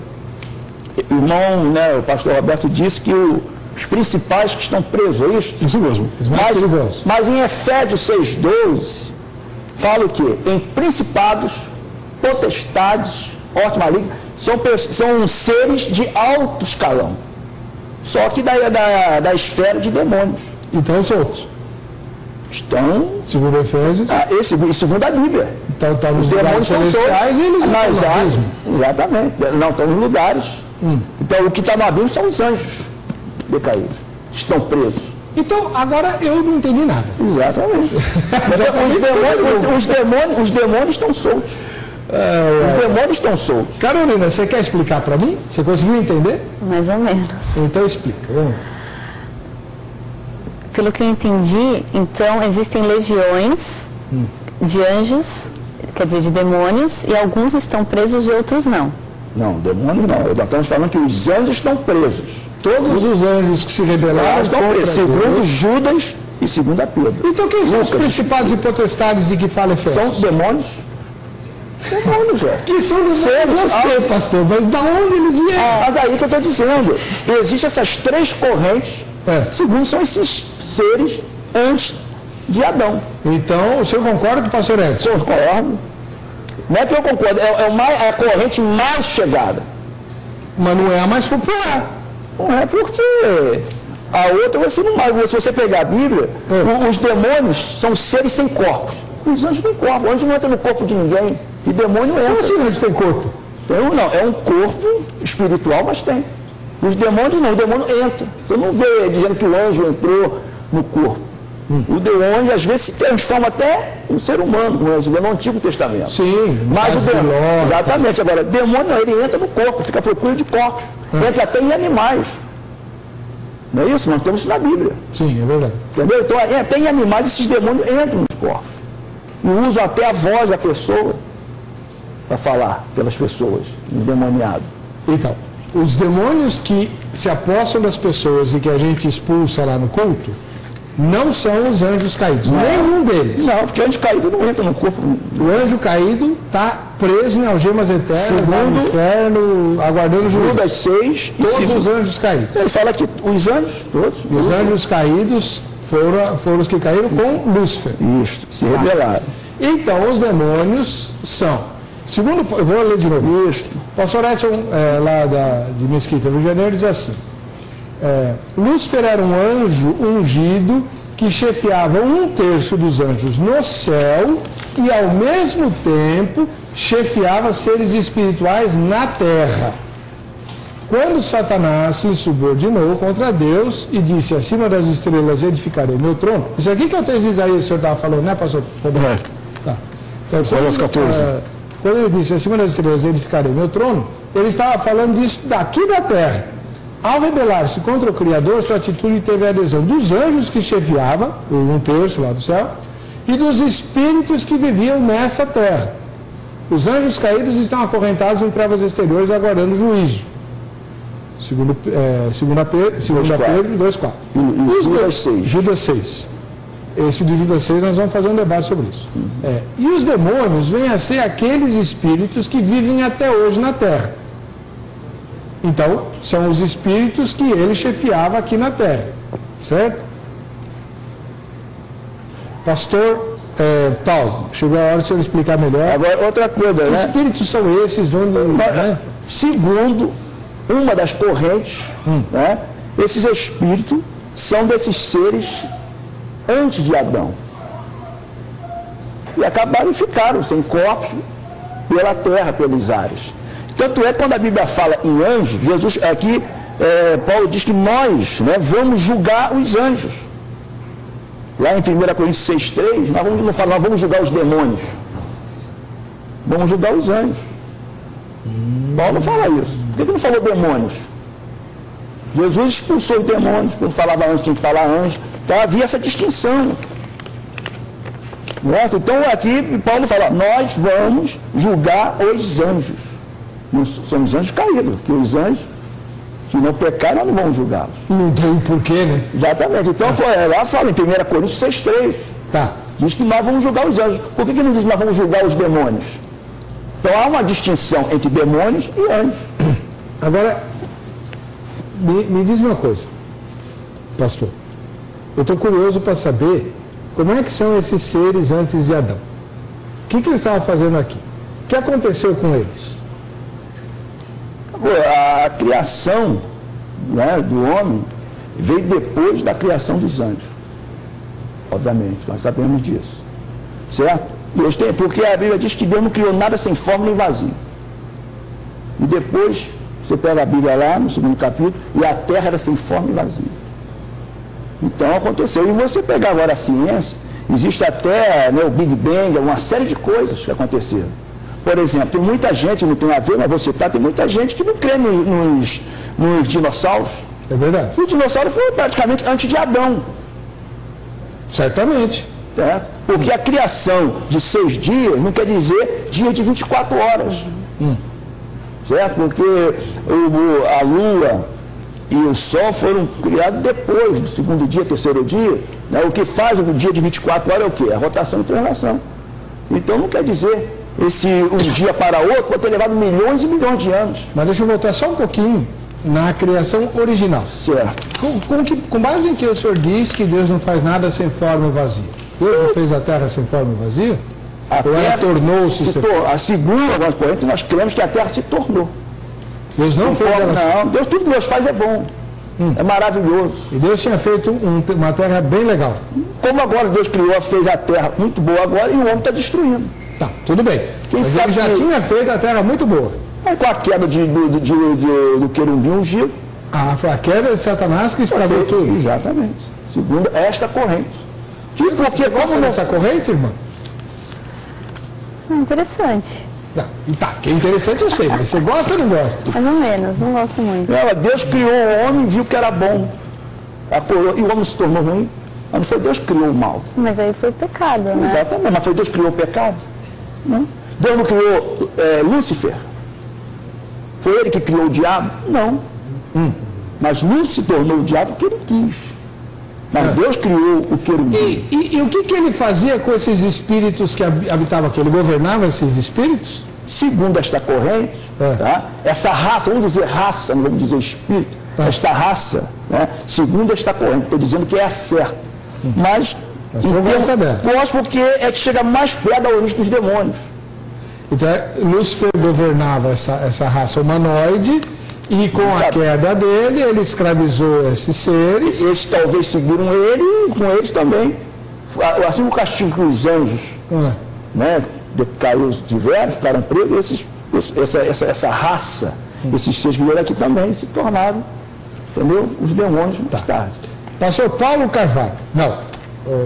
o irmão, o pastor Roberto disse que os principais que estão presos, é isso? Isso mesmo. Mas em Efésios 6,12, fala o quê? Em principados, potestades, hortes malignas, são seres de alto escalão. Só que da esfera de demônios. Então soltos. Estão... Segundo Efésios. Segundo a Bíblia. Então estão nos lugares celestiais e eles não estão no abismo. Exatamente. Não estão nos lugares. Então o que está no abismo são os anjos decaídos. Estão presos. Então, agora eu não entendi nada. Exatamente. Os demônios estão soltos. Os demônios estão soltos. Carolina, você quer explicar para mim? Você conseguiu entender? Mais ou menos. Então explica. Pelo que eu entendi, então existem legiões de anjos, quer dizer, de demônios, e alguns estão presos e outros não. Não, demônios não. Nós estamos falando que os anjos estão presos. Todos os anjos que se rebelaram estão presos, segundo Judas e segundo Pedro. Então quem são os principados e potestades de que fala Efésios? São demônios. Demônios, que são demônios, eu sei, pastor, mas da onde eles vieram? Mas aí que eu estou dizendo, existem essas três correntes, segundo são esses seres antes de Adão. Então, o senhor concorda com o pastor Edson? Eu concordo. Não é que eu concordo, é a corrente mais chegada. Mas não é a mais popular. Não é porque a outra, você não vai. Se você pegar a Bíblia, os demônios são seres sem corpos. Os anjos têm corpo. O anjo não entra no corpo de ninguém. E demônio entra. Como assim o anjo tem corpo? Então, não, é um corpo espiritual, mas tem. Os demônios não, o demônio entra. Você não vê dizendo que o anjo entrou no corpo. O demônio às vezes se transforma até em um ser humano, como nós vemos no Antigo Testamento. Sim, mas o demônio, exatamente. Agora, demônio não, ele entra no corpo, fica à procura de corpos. Entra até em animais. Não é isso? Nós temos isso na Bíblia. Sim, é verdade. Entendeu? Então, até em animais esses demônios entram nos corpos. E usam até a voz da pessoa para falar pelas pessoas, endemoniado. Então, os demônios que se apossam das pessoas e que a gente expulsa lá no culto, não são os anjos caídos, nenhum deles. Não, porque o anjo caído não entra no corpo. O anjo caído está preso em algemas eternas, lá no inferno, aguardando Judas juízo. 6, Todos os anjos caídos. ele fala que os anjos, todos. E os anjos caídos foram os que caíram com Lúcifer. Isso, se rebelaram. Então, os demônios são, segundo, eu vou ler de novo. Isso. O pastor Edson, lá de Mesquita, Rio de Janeiro, diz assim: Lúcifer era um anjo ungido que chefiava 1/3 dos anjos no céu e, ao mesmo tempo, chefiava seres espirituais na terra. Quando Satanás se insubordinou contra Deus e disse: acima das estrelas edificarei meu trono. Isso aqui que é o texto de Isaías que o senhor estava falando, né, pastor? Tá. Então, Isaías 14. Quando ele disse: acima das estrelas edificarei meu trono, ele estava falando disso daqui da terra. Ao rebelar-se contra o Criador, sua atitude teve a adesão dos anjos que chefiava, 1/3 lá do céu, e dos espíritos que viviam nessa terra. Os anjos caídos estão acorrentados em trevas exteriores aguardando juízo. Segundo Pedro 2,4. E Judas 6. Judas 6. Esse de Judas 6 nós vamos fazer um debate sobre isso. E os demônios vêm a ser aqueles espíritos que vivem até hoje na terra. Então, são os espíritos que ele chefiava aqui na terra. Certo? Pastor Paulo, chegou a hora de o senhor explicar melhor. Agora, outra coisa, Que né? espíritos são esses? Né? Segundo uma das correntes, né? Esses espíritos são desses seres antes de Adão. E acabaram e ficaram sem corpos pela terra, pelos ares. Tanto é quando a Bíblia fala em anjos, Jesus aqui, Paulo diz que nós, né, vamos julgar os anjos. Lá em 1 Coríntios 6,3, nós vamos julgar os demônios. Vamos julgar os anjos. Paulo não fala isso. Por que não falou demônios? Jesus expulsou os demônios, quando falava anjo, tinha que falar anjo. Então havia essa distinção. Então aqui Paulo fala: nós vamos julgar os anjos. Não somos anjos caídos, porque os anjos que não pecaram, nós não vamos julgá-los. Não tem porquê, né? Exatamente. Então lá fala em 1 Coríntios 6,3. Tá. Diz que nós vamos julgar os anjos. Por que não diz que nós vamos julgar os demônios? Então há uma distinção entre demônios e anjos. Agora, me diz uma coisa, pastor. Eu estou curioso para saber como é que são esses seres antes de Adão. O que eles estavam fazendo aqui? O que aconteceu com eles? A criação, né, do homem veio depois da criação dos anjos. Obviamente, nós sabemos disso. Certo? Porque a Bíblia diz que Deus não criou nada sem forma nem vazio. E depois, você pega a Bíblia lá, no 2º capítulo, e a terra era sem forma e vazio. Então aconteceu. E você pegar agora a ciência, existe até, né, o Big Bang, uma série de coisas que aconteceram. Por exemplo, tem muita gente, não tem a ver, mas vou citar, tem muita gente que não crê nos dinossauros. É verdade. O dinossauro foi praticamente antes de Adão. Certamente. Porque a criação de 6 dias não quer dizer dia de 24 horas. Certo? Porque a Lua e o Sol foram criados depois do 2º dia, 3º dia. Né? O que faz o dia de 24 horas é o quê? A rotação e translação. Então não quer dizer um dia para outro vai ter levado milhões e milhões de anos. Mas deixa eu voltar só um pouquinho na criação original. Certo. Com base em que o senhor diz que Deus não faz nada sem forma e vazio? Deus não fez a terra sem forma e vazio? Ou ela tornou-se... A segunda das correntes, nós cremos que a terra se tornou. Deus não fez ela... Não, Deus, tudo que Deus faz é bom. É maravilhoso. E Deus tinha feito uma terra bem legal. Como agora Deus criou, fez a terra muito boa agora e o homem está destruindo. Tá, tudo bem. Mas ele já tinha feito a terra muito boa. Mas com a queda do querubim ungido. Foi a queda de Satanás que estragou tudo. Exatamente. Segundo esta corrente. Porque como nessa corrente, irmã? Interessante. Que é interessante eu sei, mas você gosta ou não gosta? Mais ou menos, não gosto muito. Deus criou o homem e viu que era bom. E o homem se tornou ruim. Mas não foi Deus que criou o mal. Mas aí foi pecado, né? Exatamente, mas foi Deus que criou o pecado. Não. Deus não criou Lúcifer. Foi ele que criou o diabo? Não. Mas Lúcifer se tornou o diabo porque ele quis. Mas Deus criou o querubim. E o que ele fazia com esses espíritos que habitavam aqui? Ele governava esses espíritos? Segundo esta corrente, tá? Essa raça, vamos dizer raça, não vamos dizer espírito, esta raça, né? Segundo esta corrente, estou dizendo que é a certa. Mas posso porque é que chega mais perto da origem dos demônios. Então, Lúcifer governava essa raça humanoide e com a queda dele, ele escravizou esses seres. Esses talvez seguiram ele e com eles também. Assim o castigo que os anjos, né, caiu, tiveram, ficaram presos, essa raça, esses seres que vieram aqui também se tornaram, entendeu? Os demônios mais tarde. Pastor Paulo Carvalho,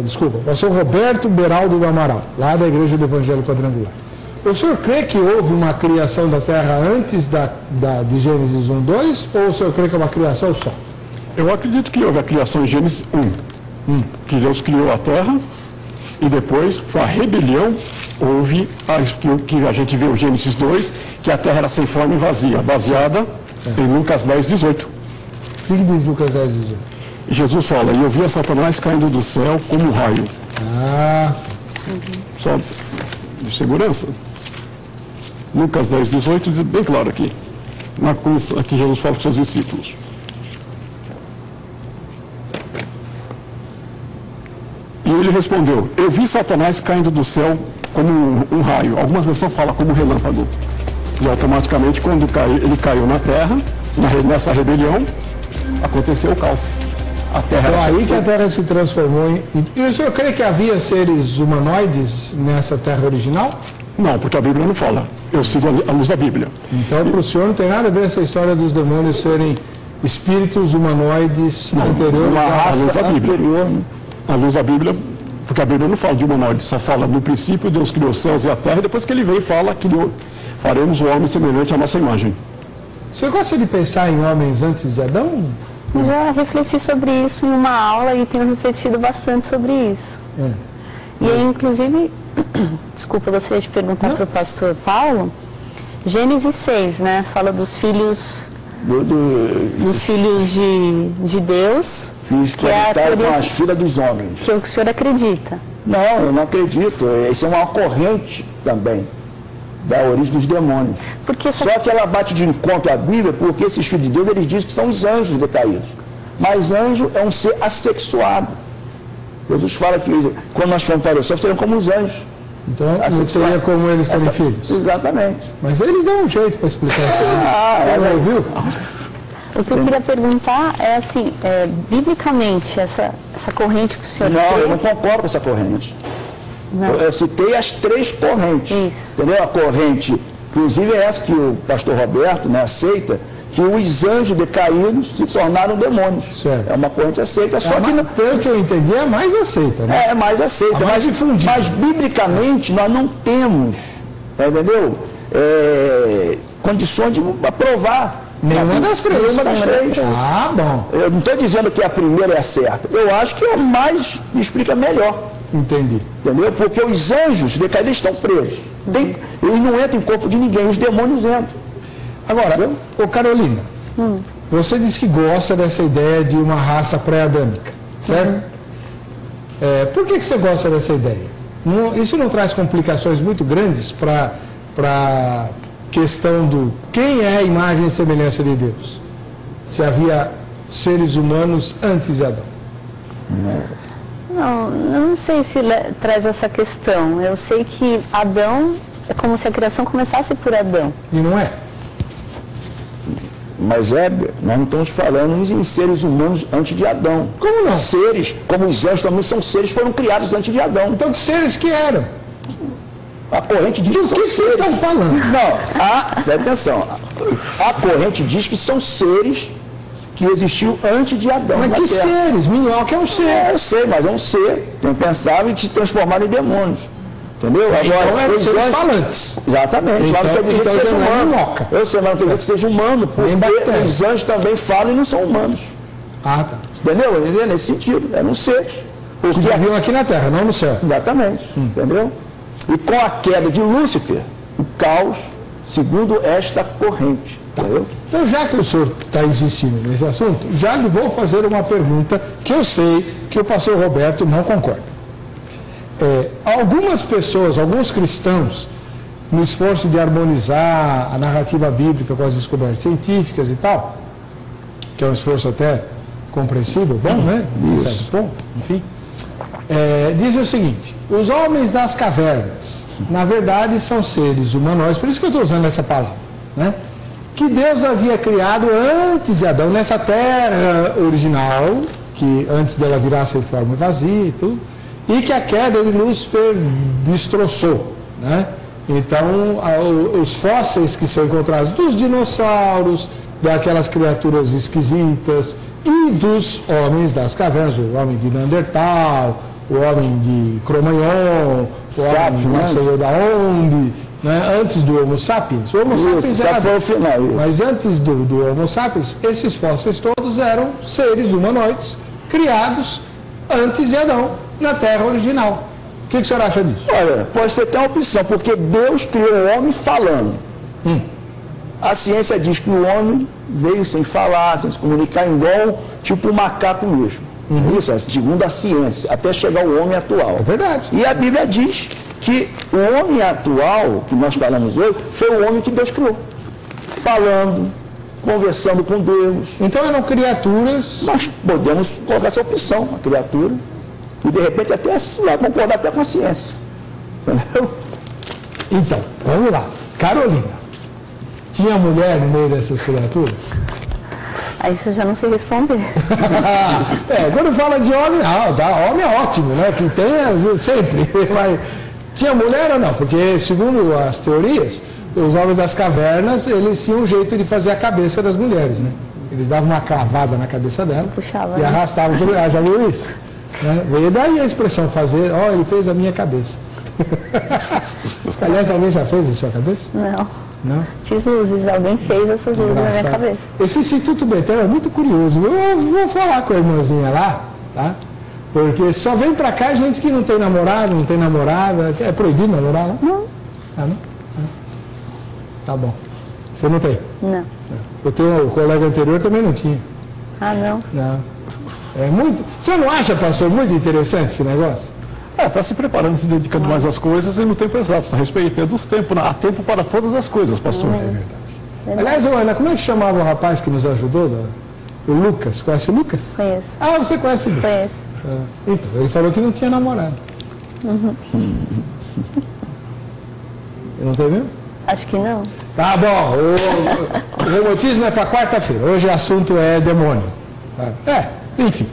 desculpa, pastor Roberto Beraldo do Amaral, lá da Igreja do Evangelho Quadrangular. O senhor crê que houve uma criação da Terra antes de Gênesis 1:2 ou o senhor crê que é uma criação só? Eu acredito que houve a criação em Gênesis 1, que Deus criou a Terra e depois, com a rebelião, houve que a gente vê o Gênesis 2, que a Terra era sem forma e vazia, baseada em Lucas 10:18. O que diz Lucas 10:18? Jesus fala, e eu via Satanás caindo do céu como um raio. Só de segurança. Lucas 10:18 diz bem claro aqui. Na cruz, aqui Jesus fala com seus discípulos. E ele respondeu, eu vi Satanás caindo do céu como um raio. Algumas versões falam como relâmpago. E automaticamente, quando ele caiu na terra, nessa rebelião, aconteceu o caos. Então aí que a Terra se transformou em... E o senhor crê que havia seres humanoides nessa Terra original? Não, porque a Bíblia não fala. Eu sigo a luz da Bíblia. Então, para o senhor não tem nada a ver essa história dos demônios serem espíritos humanoides anteriores à luz da Bíblia. A luz da Bíblia, porque a Bíblia não fala de humanoides, só fala no princípio Deus criou os céus e a terra, e depois que ele veio fala que faremos o homem semelhante à nossa imagem. Você gosta de pensar em homens antes de Adão? Eu já refleti sobre isso em uma aula e tenho refletido bastante sobre isso. E aí, inclusive, desculpa, eu gostaria de perguntar para o pastor Paulo, Gênesis 6, né? Fala dos filhos dos filhos de Deus, que é a teoria, com as filhas dos homens. Que é o que o senhor acredita? Não, eu não acredito. Isso é uma corrente também da origem dos demônios. Só que ela bate de encontro à Bíblia, porque esses filhos de Deus, eles dizem que são os anjos decaídos. Mas anjo é um ser assexuado. Jesus fala que quando nós formos para o céu, serão como os anjos. Então, não seria como eles terem filhos? Exatamente. Mas eles dão um jeito para explicar isso. Você não ouviu? O que eu queria perguntar é assim, biblicamente, essa corrente que o senhor Não, eu não concordo com essa corrente. Não. Eu citei as três correntes. Isso. Entendeu? A corrente, inclusive é essa que o pastor Roberto, né, aceita, que os anjos decaídos se tornaram demônios. Certo. É uma corrente aceita, só que... Pelo que eu entendi, é mais aceita, né? É mais aceita, mais difundida. Mas biblicamente nós não temos, entendeu? Condições de provar. Nenhuma das três. Nenhuma das três. Ah, bom. Eu não estou dizendo que a primeira é a certa. Eu acho que a mais explica melhor. Entendi. Entendeu? Porque os anjos decaídos estão presos. Eles não entram em corpo de ninguém, os demônios entram. Agora, Carolina, você disse que gosta dessa ideia de uma raça pré-adâmica, certo? Por que você gosta dessa ideia? Isso não traz complicações muito grandes para a questão do quem é a imagem e semelhança de Deus? Se havia seres humanos antes de Adão. Não, eu não sei se traz essa questão. Eu sei que Adão é como se a criação começasse por Adão. E não é? Mas nós não estamos falando em seres humanos antes de Adão. Como não? Seres, como os anjos também são seres, foram criados antes de Adão. Então que seres que eram? A corrente diz que são seres. Vocês estão falando? Não, presta atenção. A corrente diz que são seres que existiu antes de Adão. Mas que seres? Minhoca é um ser. Eu sei, mas é um ser. Quem pensava em se transformar em demônios. Entendeu? Agora, eram seres falantes. Exatamente. Então que seja humano. Minhoca. Eu sei, mas não quer dizer que seja humano, porque os anjos também falam e não são humanos. Ah, tá. Entendeu? Nesse sentido. Eram seres. Porque viviam aqui na Terra, não no céu. Exatamente. Entendeu? E com a queda de Lúcifer, o caos segundo esta corrente. Entendeu? Então, já que o senhor está insistindo nesse assunto, já lhe vou fazer uma pergunta que eu sei que o pastor Roberto não concorda. Algumas pessoas, alguns cristãos, no esforço de harmonizar a narrativa bíblica com as descobertas científicas e tal, que é um esforço até compreensível, bom, né? Certo ponto, enfim. Diz o seguinte: os homens das cavernas, na verdade, são seres humanoides, por isso que eu estou usando essa palavra, né? Que Deus havia criado antes de Adão, nessa terra original, que antes dela virar sem forma vazia e tudo, e que a queda de Lúcifer destroçou, né? Então, os fósseis que são encontrados dos dinossauros, daquelas criaturas esquisitas, e dos homens das cavernas, o homem de Neandertal, o homem de Cro-Magnon, o homem de não sei da onde, né? Antes do Homo sapiens. O Homo sapiens era foi o final, mas antes do Homo sapiens, esses fósseis todos eram seres humanoides criados antes de Adão, na Terra original. O que o senhor acha disso? Olha, pode ser até uma opção, porque Deus criou o homem falando. A ciência diz que o homem veio sem falar, sem se comunicar, igual tipo um macaco mesmo. Isso é segundo a ciência, até chegar ao homem atual. É verdade. E a Bíblia diz que o homem atual, que nós falamos hoje, foi o homem que Deus criou. Falando, conversando com Deus. Então eram criaturas... Nós podemos colocar essa opção, a criatura, e de repente até vai concordar até com a ciência. Entendeu? Então, vamos lá. Carolina, tinha mulher no meio dessas criaturas? Aí você já não sei responder. Quando fala de homem, homem é ótimo, né? Que tem sempre. Mas tinha mulher ou não? Porque, segundo as teorias, os homens das cavernas, eles tinham um jeito de fazer a cabeça das mulheres, né? Eles davam uma cravada na cabeça dela. Puxava, e né? arrastavam. Já viu isso? Né? Veio daí a expressão fazer, ele fez a minha cabeça. Aliás, alguém já fez a sua cabeça? Não? Fiz luzes, alguém fez essas luzes na minha cabeça. Esse Instituto Betel é muito curioso. Eu vou falar com a irmãzinha lá, tá? Porque só vem pra cá gente que não tem namorado, não tem namorada. É proibido namorar lá? Não. Não? Tá bom. Você não tem? Não. Eu tenho um colega anterior também não tinha. Não? Não. É muito... Você não acha, pastor, muito interessante esse negócio? Está se preparando, se dedicando mais às coisas e no tempo exato, está respeitando os tempos. Há tempo para todas as coisas, pastor. É verdade. Aliás, Ana, como é que chamava o rapaz que nos ajudou? O Lucas. Conhece o Lucas? Conheço. Você conhece o Lucas? Conheço. Então, ele falou que não tinha namorado. Não tem mesmo? Acho que não. Tá bom. O remotismo é para quarta-feira. Hoje o assunto é demônio. Enfim.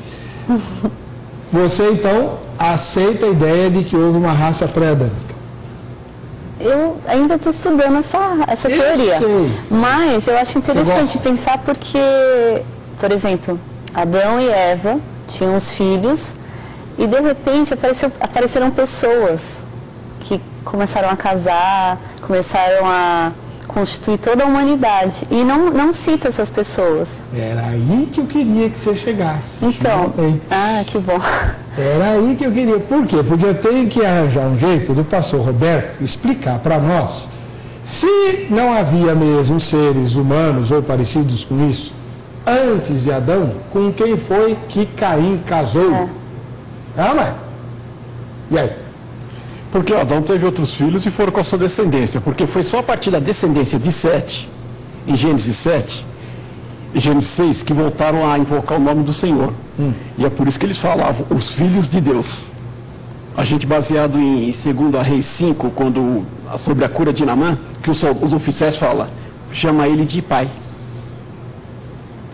Você, então, aceita a ideia de que houve uma raça pré-adâmica? Eu ainda estou estudando essa teoria. Sei. Mas eu acho interessante pensar porque, por exemplo, Adão e Eva tinham os filhos e, de repente, apareceram pessoas que começaram a casar, começaram a constituir toda a humanidade. E não cita essas pessoas. Era aí que eu queria que você chegasse. Então, que bom. Era aí que eu queria. Por quê? Porque eu tenho que arranjar um jeito do pastor Roberto explicar para nós se não havia mesmo seres humanos ou parecidos com isso antes de Adão, com quem foi que Caim casou. Mãe? E aí? Porque Adão teve outros filhos e foram com a sua descendência. Porque foi só a partir da descendência de Sete, em Gênesis 7, e Gênesis 6, que voltaram a invocar o nome do Senhor. E é por isso que eles falavam, os filhos de Deus. A gente, baseado em 2 Reis 5, sobre a cura de Naamã, que os oficiais chama ele de pai.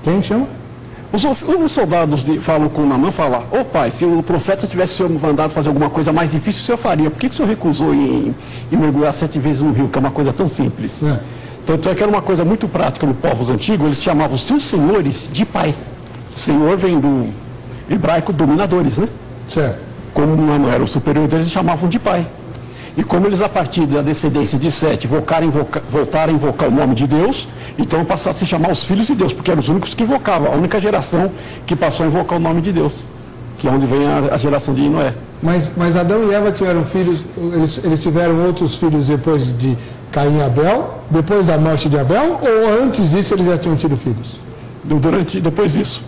Quem chama? Os soldados falam com Naamã, pai, se o profeta tivesse sido mandado fazer alguma coisa mais difícil, o senhor faria. Por que o senhor recusou em mergulhar 7 vezes no rio, que é uma coisa tão simples? Tanto é que era uma coisa muito prática no povos antigos, eles chamavam seus senhores de pai. O senhor vem do hebraico dominadores, né? Certo. Como não era o superior deles, eles chamavam de pai. E como eles, a partir da descendência de Sete, voltaram a invocar o nome de Deus, então passaram a se chamar os filhos de Deus, porque eram os únicos que invocavam, a única geração que passou a invocar o nome de Deus, que é onde vem a geração de Noé. Mas Adão e Eva tiveram filhos, eles tiveram outros filhos depois Caim e Abel, depois da morte de Abel, ou antes disso eles já tinham tido filhos? Depois disso.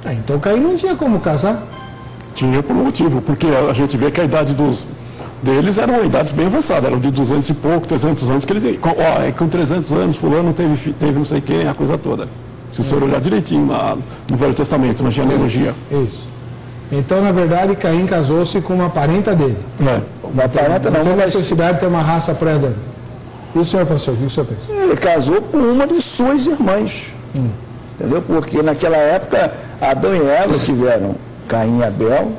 Então Caim não tinha como casar. Tinha por um motivo, porque a gente vê que a idade deles eram idades bem avançadas, eram de 200 e pouco, 300 anos, que eles, com 300 anos, fulano teve não sei quem, a coisa toda. Se você olhar direitinho no Velho Testamento, na genealogia. Isso. Então, na verdade, Caim casou-se com uma parenta dele. Uma parenta não, mas... mas necessidade de ter uma raça pré-adâmica. E o senhor, pastor, o que o senhor pensa? ele casou com uma de suas irmãs. Entendeu? Porque naquela época, Adão e Eva tiveram Caim e Abel,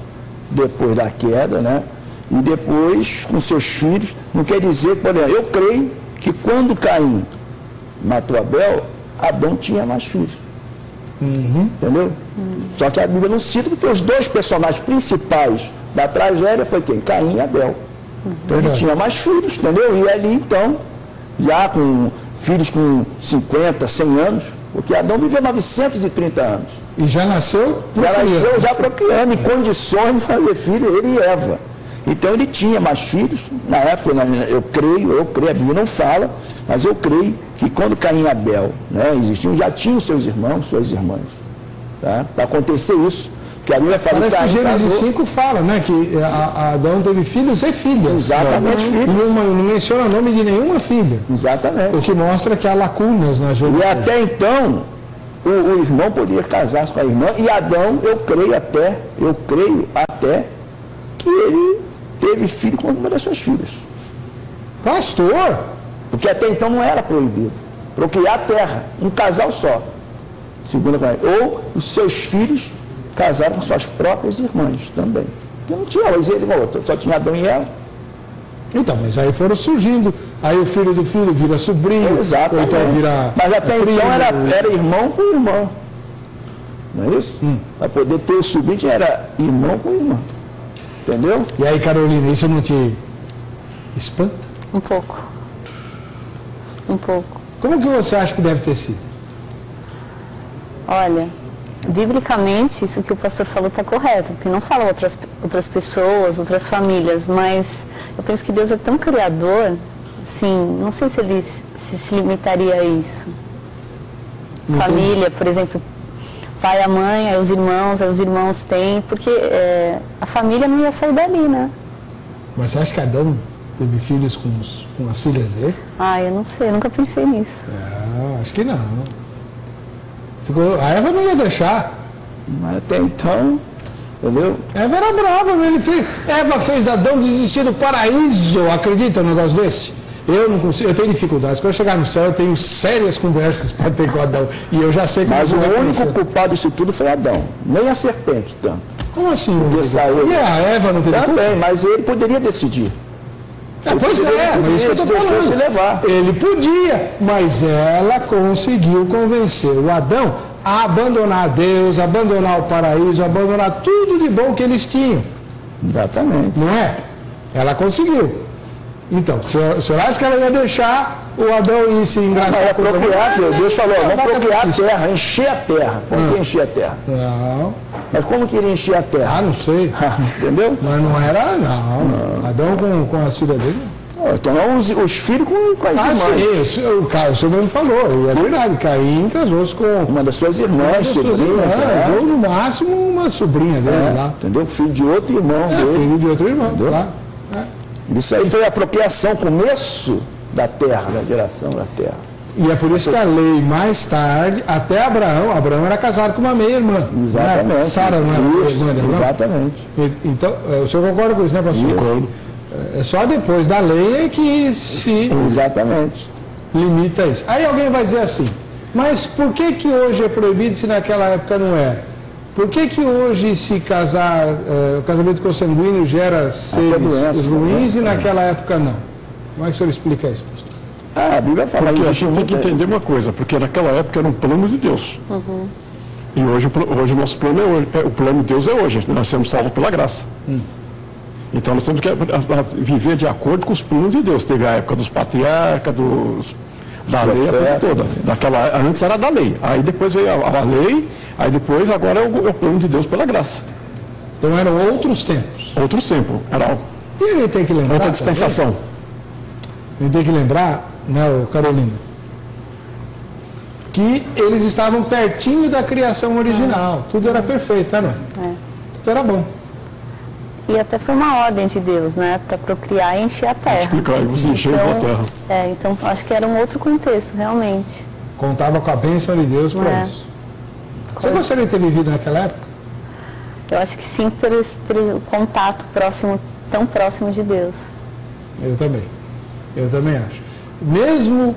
depois da queda, né? E depois com seus filhos. Não quer dizer, por exemplo, eu creio que quando Caim matou Abel, Adão tinha mais filhos. Entendeu? Só que a Bíblia não cita, porque os dois personagens principais da tragédia foi quem? Caim e Abel. Então ele tinha mais filhos, entendeu? E ali então, já com filhos com 50, 100 anos, porque Adão viveu 930 anos. E já nasceu? Já procriando, em condições de fazer filho, ele e Eva. Então ele tinha mais filhos, na época, eu creio, a Bíblia não fala, mas eu creio que quando Caim e Abel, né, existiam, já tinham seus irmãos, suas irmãs. Tá? Para acontecer isso, que a Bíblia fala que Caim Gênesis casou... 5 fala, né, que Adão teve filhos e filhas. Exatamente, filhos. Não menciona o nome de nenhuma filha. Exatamente. O que mostra que há lacunas na genealogia. E até então, o irmão podia casar-se com a irmã, e Adão, eu creio até que ele teve filho com uma das suas filhas. Pastor! Porque até então não era proibido. Procriar a terra, um casal só. Segunda coisa. Ou os seus filhos casaram com suas próprias irmãs também. Porque não tinha, mas ele outro, só tinha Adão e Eva. Então, mas aí foram surgindo. Aí o filho do filho vira sobrinho. Exatamente. Ou então vira mas até primo, então era irmão com irmão. Não é isso? Para poder ter o sobrinho, era irmão com irmã. Entendeu? E aí, Carolina, isso não te espanta? Um pouco. Um pouco. Como que você acha que deve ter sido? Olha, biblicamente, isso que o pastor falou está correto, porque não fala outras pessoas, outras famílias, mas eu penso que Deus é tão criador, assim, não sei se ele se limitaria a isso. Família, por exemplo, pai, a mãe, aí os irmãos têm, porque a família não ia sair dali, né? Mas você acha que Adão teve filhos com as filhas dele? Ah, eu não sei, eu nunca pensei nisso. Acho que não. A Eva não ia deixar. Mas até então, entendeu? Eva era brava, Eva fez Adão desistir do paraíso. Acredita num negócio desse? Eu não consigo, eu tenho dificuldades. Quando eu chegar no céu, eu tenho sérias conversas para ter com Adão. E eu já sei que... Mas o único culpado disso tudo foi Adão. Nem a serpente, tanto. Como assim? E a Eva não teve culpa? Também, mas ele poderia decidir. Pois mas isso que eu estou falando. Se levar. Ele podia, mas ela conseguiu convencer o Adão a abandonar Deus, abandonar o paraíso, abandonar tudo de bom que eles tinham. Exatamente. Não é? Ela conseguiu. Então, o senhor acha que ela ia deixar o Adão ir se engraçar? Deus falou, vamos procriar a terra, encher a terra. Como que encher a terra? Não. Mas como que ele encher a terra? Não sei. Entendeu? Mas não era, não. Adão com as filhas dele. Então os filhos com as irmãs. Sim, o senhor mesmo falou, é verdade. Caim casou-se com uma das suas irmãs, sobrinhas. Ou no máximo uma sobrinha dele lá. Entendeu? Filho de outro irmão dele. Filho de outro irmão, claro. Isso aí foi a procriação, começo da terra, da geração da terra. E é por isso que a lei, mais tarde, até Abraão era casado com uma meia-irmã. Exatamente. Sara não era meia-irmã de Abraão? Exatamente. Então, o senhor concorda com isso, né, pastor? Concordo. É só depois da lei é que se Exatamente. limita isso. Aí alguém vai dizer assim, mas por que hoje é proibido se naquela época não era? Por que hoje se casar, o casamento consanguíneo gera seres ruins e naquela época não? Como é que o senhor explica isso, pastor? A Bíblia fala porque isso. A gente tem que entender uma coisa, porque naquela época era um plano de Deus. E hoje o nosso plano o plano de Deus é hoje, nós somos salvos pela graça. Então nós temos que viver de acordo com os planos de Deus. Teve a época dos patriarcas, da lei, a coisa toda. Antes era da lei, aí depois veio a lei, aí depois agora é o plano de Deus pela graça. Então eram outros tempos. Outros tempos, era e ele tem que lembrar outra dispensação. a gente tem que lembrar, né, Carolina, que eles estavam pertinho da criação original. Tudo era perfeito, tá, não? Tudo era bom. E até foi uma ordem de Deus, né? Para procriar e encher a terra. Explicar, e você encheu a terra. Então acho que era um outro contexto, realmente. Contava com a bênção de Deus para isso. Você gostaria de ter vivido naquela época? Eu acho que sim, pelo contato próximo, tão próximo de Deus. Eu também acho. Mesmo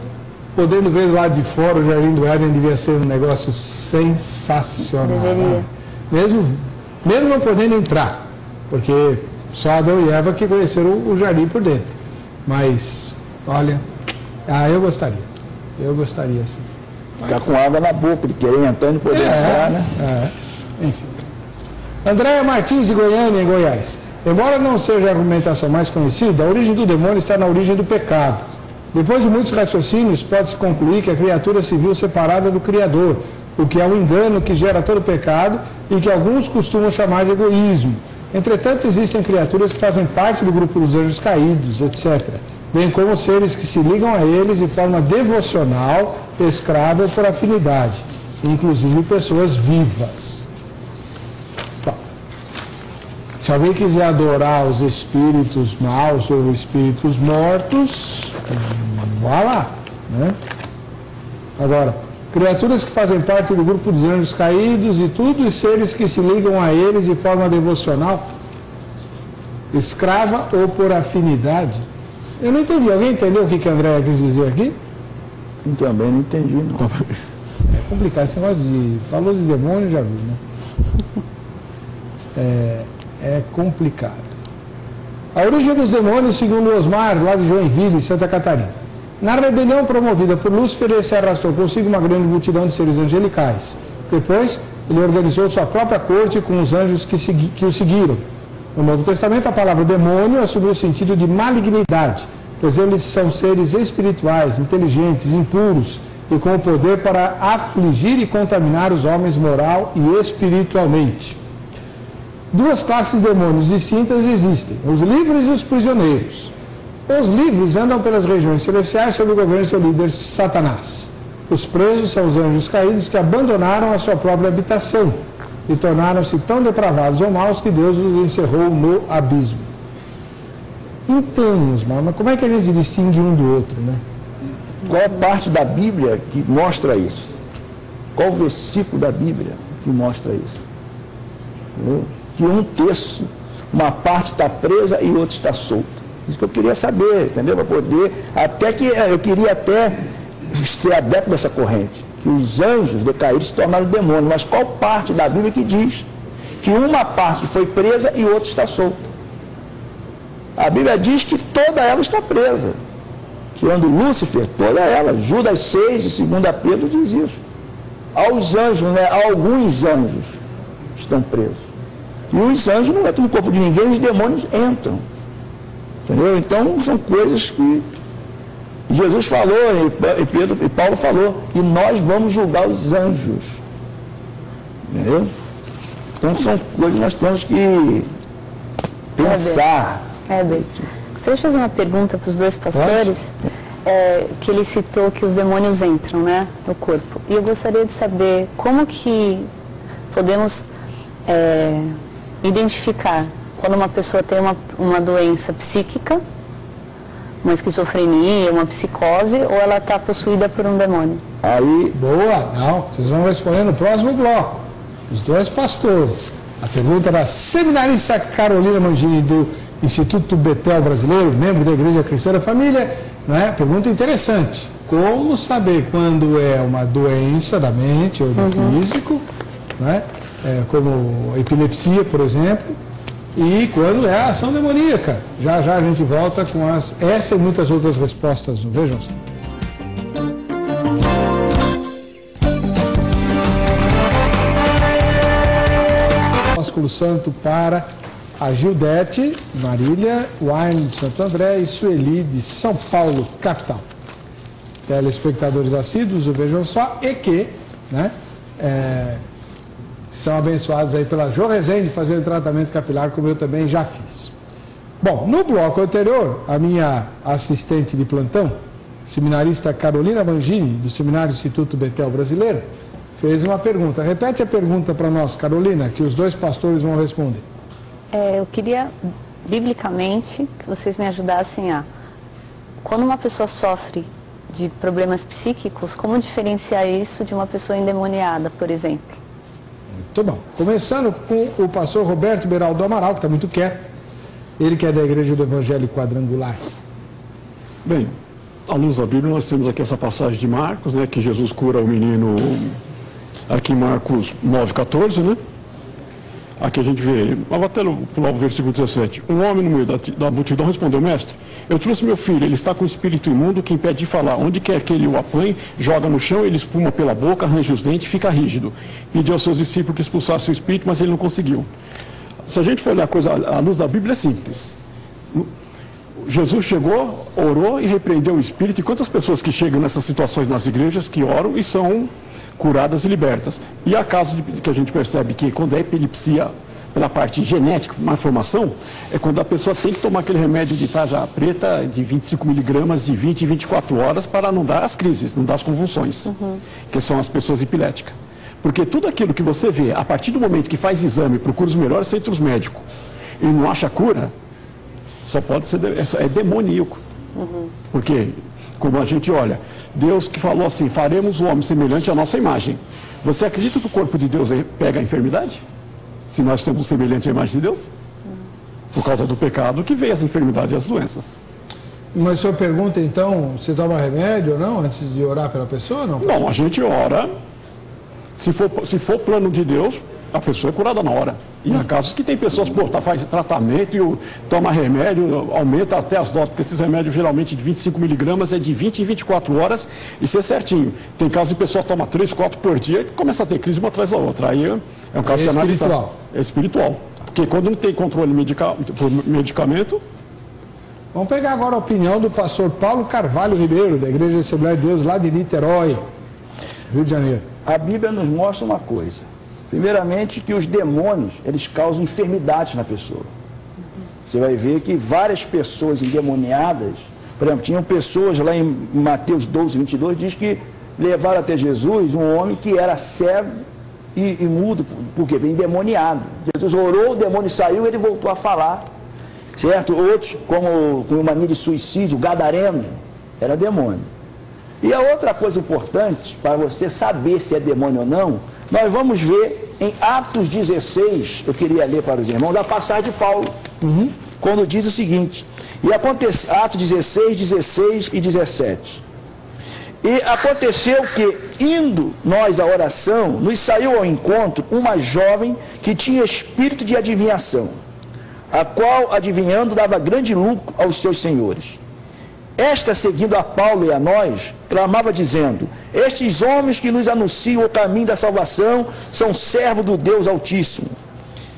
podendo ver do lado de fora, o Jardim do Éden devia ser um negócio sensacional. Deveria. Mesmo não podendo entrar, porque só Adão e Eva que conheceram o jardim por dentro. Mas, olha, eu gostaria sim. Ficar com água na boca, de querer entrar e não poder entrar, né? Enfim. Andréia Martins, de Goiânia, em Goiás. Embora não seja a argumentação mais conhecida, a origem do demônio está na origem do pecado. Depois de muitos raciocínios, pode-se concluir que a criatura se viu separada do Criador, o que é um engano que gera todo o pecado e que alguns costumam chamar de egoísmo. Entretanto, existem criaturas que fazem parte do grupo dos anjos caídos, etc., bem como seres que se ligam a eles de forma devocional, escrava ou por afinidade, inclusive pessoas vivas. Bom, se alguém quiser adorar os espíritos maus ou espíritos mortos, vá lá, né? Agora, criaturas que fazem parte do grupo dos anjos caídos e tudo, e seres que se ligam a eles de forma devocional, escrava ou por afinidade. Eu não entendi. Alguém entendeu o que a Andréia quis dizer aqui? Eu também não entendi, não. É complicado. Esse negócio de... Falou de demônio, já viu, né? É complicado. A origem dos demônios, segundo Osmar, lá de Joinville, Santa Catarina. Na rebelião promovida por Lúcifer, ele se arrastou consigo uma grande multidão de seres angelicais. Depois, ele organizou sua própria corte com os anjos que o seguiram. No Novo Testamento, a palavra demônio assumiu o sentido de malignidade, pois eles são seres espirituais, inteligentes, impuros e com o poder para afligir e contaminar os homens moral e espiritualmente. Duas classes de demônios distintas existem, os livres e os prisioneiros. Os livres andam pelas regiões celestiais sob o governo do seu líder Satanás. Os presos são os anjos caídos que abandonaram a sua própria habitação e tornaram-se tão depravados ou maus que Deus os encerrou no abismo. Então, mas como é que a gente distingue um do outro, né? Qual parte da Bíblia que mostra isso? Qual versículo da Bíblia que mostra isso? Entendeu? Que um terço, uma parte está presa e outra está solta. Isso que eu queria saber, entendeu? Para poder, eu queria até ser adepto dessa corrente, que os anjos decaídos se tornaram demônios, mas qual parte da Bíblia que diz que uma parte foi presa e outra está solta? A Bíblia diz que toda ela está presa, tirando Lúcifer, toda ela. Judas 6, de 2 Pedro, diz isso. Aos anjos, né? Alguns anjos estão presos. E os anjos não entram no corpo de ninguém, os demônios entram. Entendeu? Então, são coisas que Jesus falou, e Pedro e Paulo falou, e nós vamos julgar os anjos. Entendeu? Então, são coisas que nós temos que pensar. Deixa eu fazer uma pergunta para os dois pastores, que ele citou que os demônios entram, né, no corpo. E eu gostaria de saber como que podemos identificar quando uma pessoa tem uma doença psíquica, uma esquizofrenia, uma psicose, ou ela está possuída por um demônio. Aí, boa, não, vocês vão responder no próximo bloco. Os dois pastores. A pergunta da seminarista Carolina Mangini, do Instituto Betel Brasileiro, membro da Igreja Cristã da Família, né? Pergunta interessante. Como saber quando é uma doença da mente ou do físico, né? Como epilepsia, por exemplo, e quando é a ação demoníaca. Já a gente volta com essa e muitas outras respostas. Vejam só. Ósculo Santo para a Gildete, Marília, Wine de Santo André e Sueli de São Paulo, capital. Telespectadores assíduos, vejam só, e que, né, são abençoados aí pela Jo Rezende fazendo tratamento capilar, como eu também já fiz. Bom, no bloco anterior, a minha assistente de plantão, seminarista Carolina Mangini, do Seminário Instituto Betel Brasileiro, fez uma pergunta. Repete a pergunta para nós, Carolina, que os dois pastores vão responder. Eu queria, biblicamente, que vocês me ajudassem a... Quando uma pessoa sofre de problemas psíquicos, como diferenciar isso de uma pessoa endemoniada, por exemplo? Muito bom. Começando com o pastor Roberto Beraldo Amaral, que está muito quieto. Ele que é da Igreja do Evangelho Quadrangular. Bem, à luz da Bíblia, nós temos aqui essa passagem de Marcos, né, que Jesus cura o menino, aqui em Marcos 9,14, né? Aqui a gente vê, vou até pular o versículo 17. Um homem no meio da multidão respondeu: mestre, eu trouxe meu filho, ele está com o espírito imundo que impede de falar. Onde quer que ele o apanhe, joga no chão, ele espuma pela boca, arranja os dentes e fica rígido. Pediu aos seus discípulos que expulsassem o espírito, mas ele não conseguiu. Se a gente for olhar a coisa à luz da Bíblia, é simples. Jesus chegou, orou e repreendeu o espírito. E quantas pessoas que chegam nessas situações nas igrejas, que oram e são curadas e libertas? E há casos que a gente percebe que quando é epilepsia pela parte genética, malformação, é quando a pessoa tem que tomar aquele remédio de tarja preta de 25 miligramas de 20 e 24 horas para não dar as crises, não dar as convulsões, que são as pessoas epiléticas. Porque tudo aquilo que você vê, a partir do momento que faz exame, procura os melhores centros médicos e não acha cura, só pode ser, é demoníaco. Porque, como a gente olha, Deus que falou assim, faremos o homem semelhante à nossa imagem. Você acredita que o corpo de Deus pega a enfermidade? Se nós somos semelhantes à imagem de Deus? Por causa do pecado que veio as enfermidades e as doenças. Mas o senhor pergunta, então, se toma remédio ou não, antes de orar pela pessoa, não? Não, a gente ora... Se for plano de Deus, a pessoa é curada na hora. E há casos que tem pessoas que faz tratamento e toma remédio, aumenta até as doses, porque esses remédios geralmente de 25 miligramas é de 20 em 24 horas, isso é certinho. Tem casos de pessoa toma 3, 4 por dia e começa a ter crise uma atrás da outra. Aí é um caso de analisar. Espiritual. É espiritual. Porque quando não tem controle por medicamento... Vamos pegar agora a opinião do pastor Paulo Carvalho Ribeiro, da Igreja Assembleia de Deus, lá de Niterói, Rio de Janeiro. A Bíblia nos mostra uma coisa. Primeiramente, que os demônios, eles causam enfermidades na pessoa. Você vai ver que várias pessoas endemoniadas, por exemplo, tinham pessoas lá em Mateus 12, 22, diz que levaram até Jesus um homem que era cego e mudo, porque endemoniado. Jesus orou, o demônio saiu e ele voltou a falar. Certo? Outros, como com mania de suicídio, gadareno, era demônio. E a outra coisa importante, para você saber se é demônio ou não, nós vamos ver em Atos 16, eu queria ler para os irmãos, da passagem de Paulo, quando diz o seguinte, e acontece, Atos 16, 16 e 17. E aconteceu que, indo nós à oração, nos saiu ao encontro uma jovem que tinha espírito de adivinhação, a qual, adivinhando, dava grande lucro aos seus senhores. Esta, seguindo a Paulo e a nós, clamava dizendo, estes homens que nos anunciam o caminho da salvação são servos do Deus Altíssimo.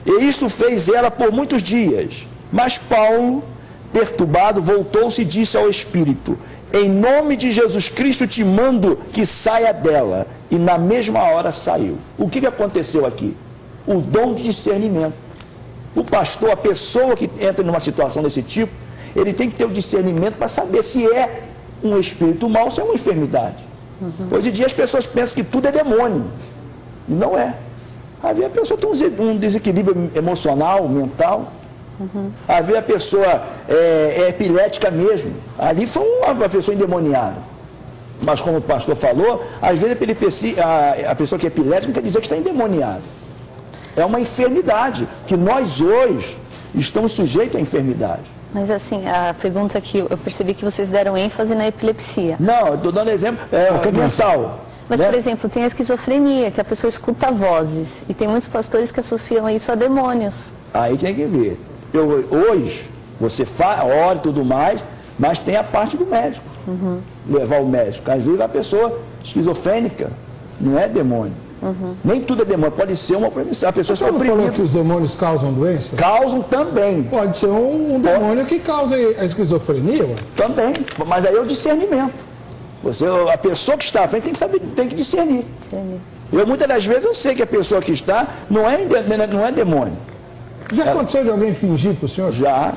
E isto fez ela por muitos dias. Mas Paulo, perturbado, voltou-se e disse ao Espírito, em nome de Jesus Cristo te mando que saia dela. E na mesma hora saiu. O que aconteceu aqui? O dom de discernimento. O pastor, a pessoa que entra numa situação desse tipo, ele tem que ter o discernimento para saber se é um espírito mau ou se é uma enfermidade. Hoje em dia as pessoas pensam que tudo é demônio. E não é. Às vezes a pessoa tem um desequilíbrio emocional, mental. Às vezes a pessoa é epilética mesmo. Ali foi uma pessoa endemoniada. Mas como o pastor falou, às vezes a pessoa que é epilética não quer dizer que está endemoniada. É uma enfermidade, que nós hoje estamos sujeitos à enfermidade. Mas assim, a pergunta aqui, eu percebi que vocês deram ênfase na epilepsia. Não, eu estou dando exemplo mental. Mas, por exemplo, tem a esquizofrenia, que a pessoa escuta vozes. E tem muitos pastores que associam isso a demônios. Aí tem que ver. Hoje, você ora e tudo mais, mas tem a parte do médico. Levar o médico. Às vezes a pessoa esquizofrênica não é demônio. Nem tudo é demônio, pode ser uma permissão. A pessoa está oprimida. Falou que os demônios causam doença? Causam também. Pode ser um demônio que causa a esquizofrenia? Ué? Também, mas aí é o discernimento. A pessoa que está à frente tem que saber, tem que discernir. Muitas das vezes eu sei que a pessoa que está não é demônio. Já aconteceu de alguém fingir para o senhor? Já.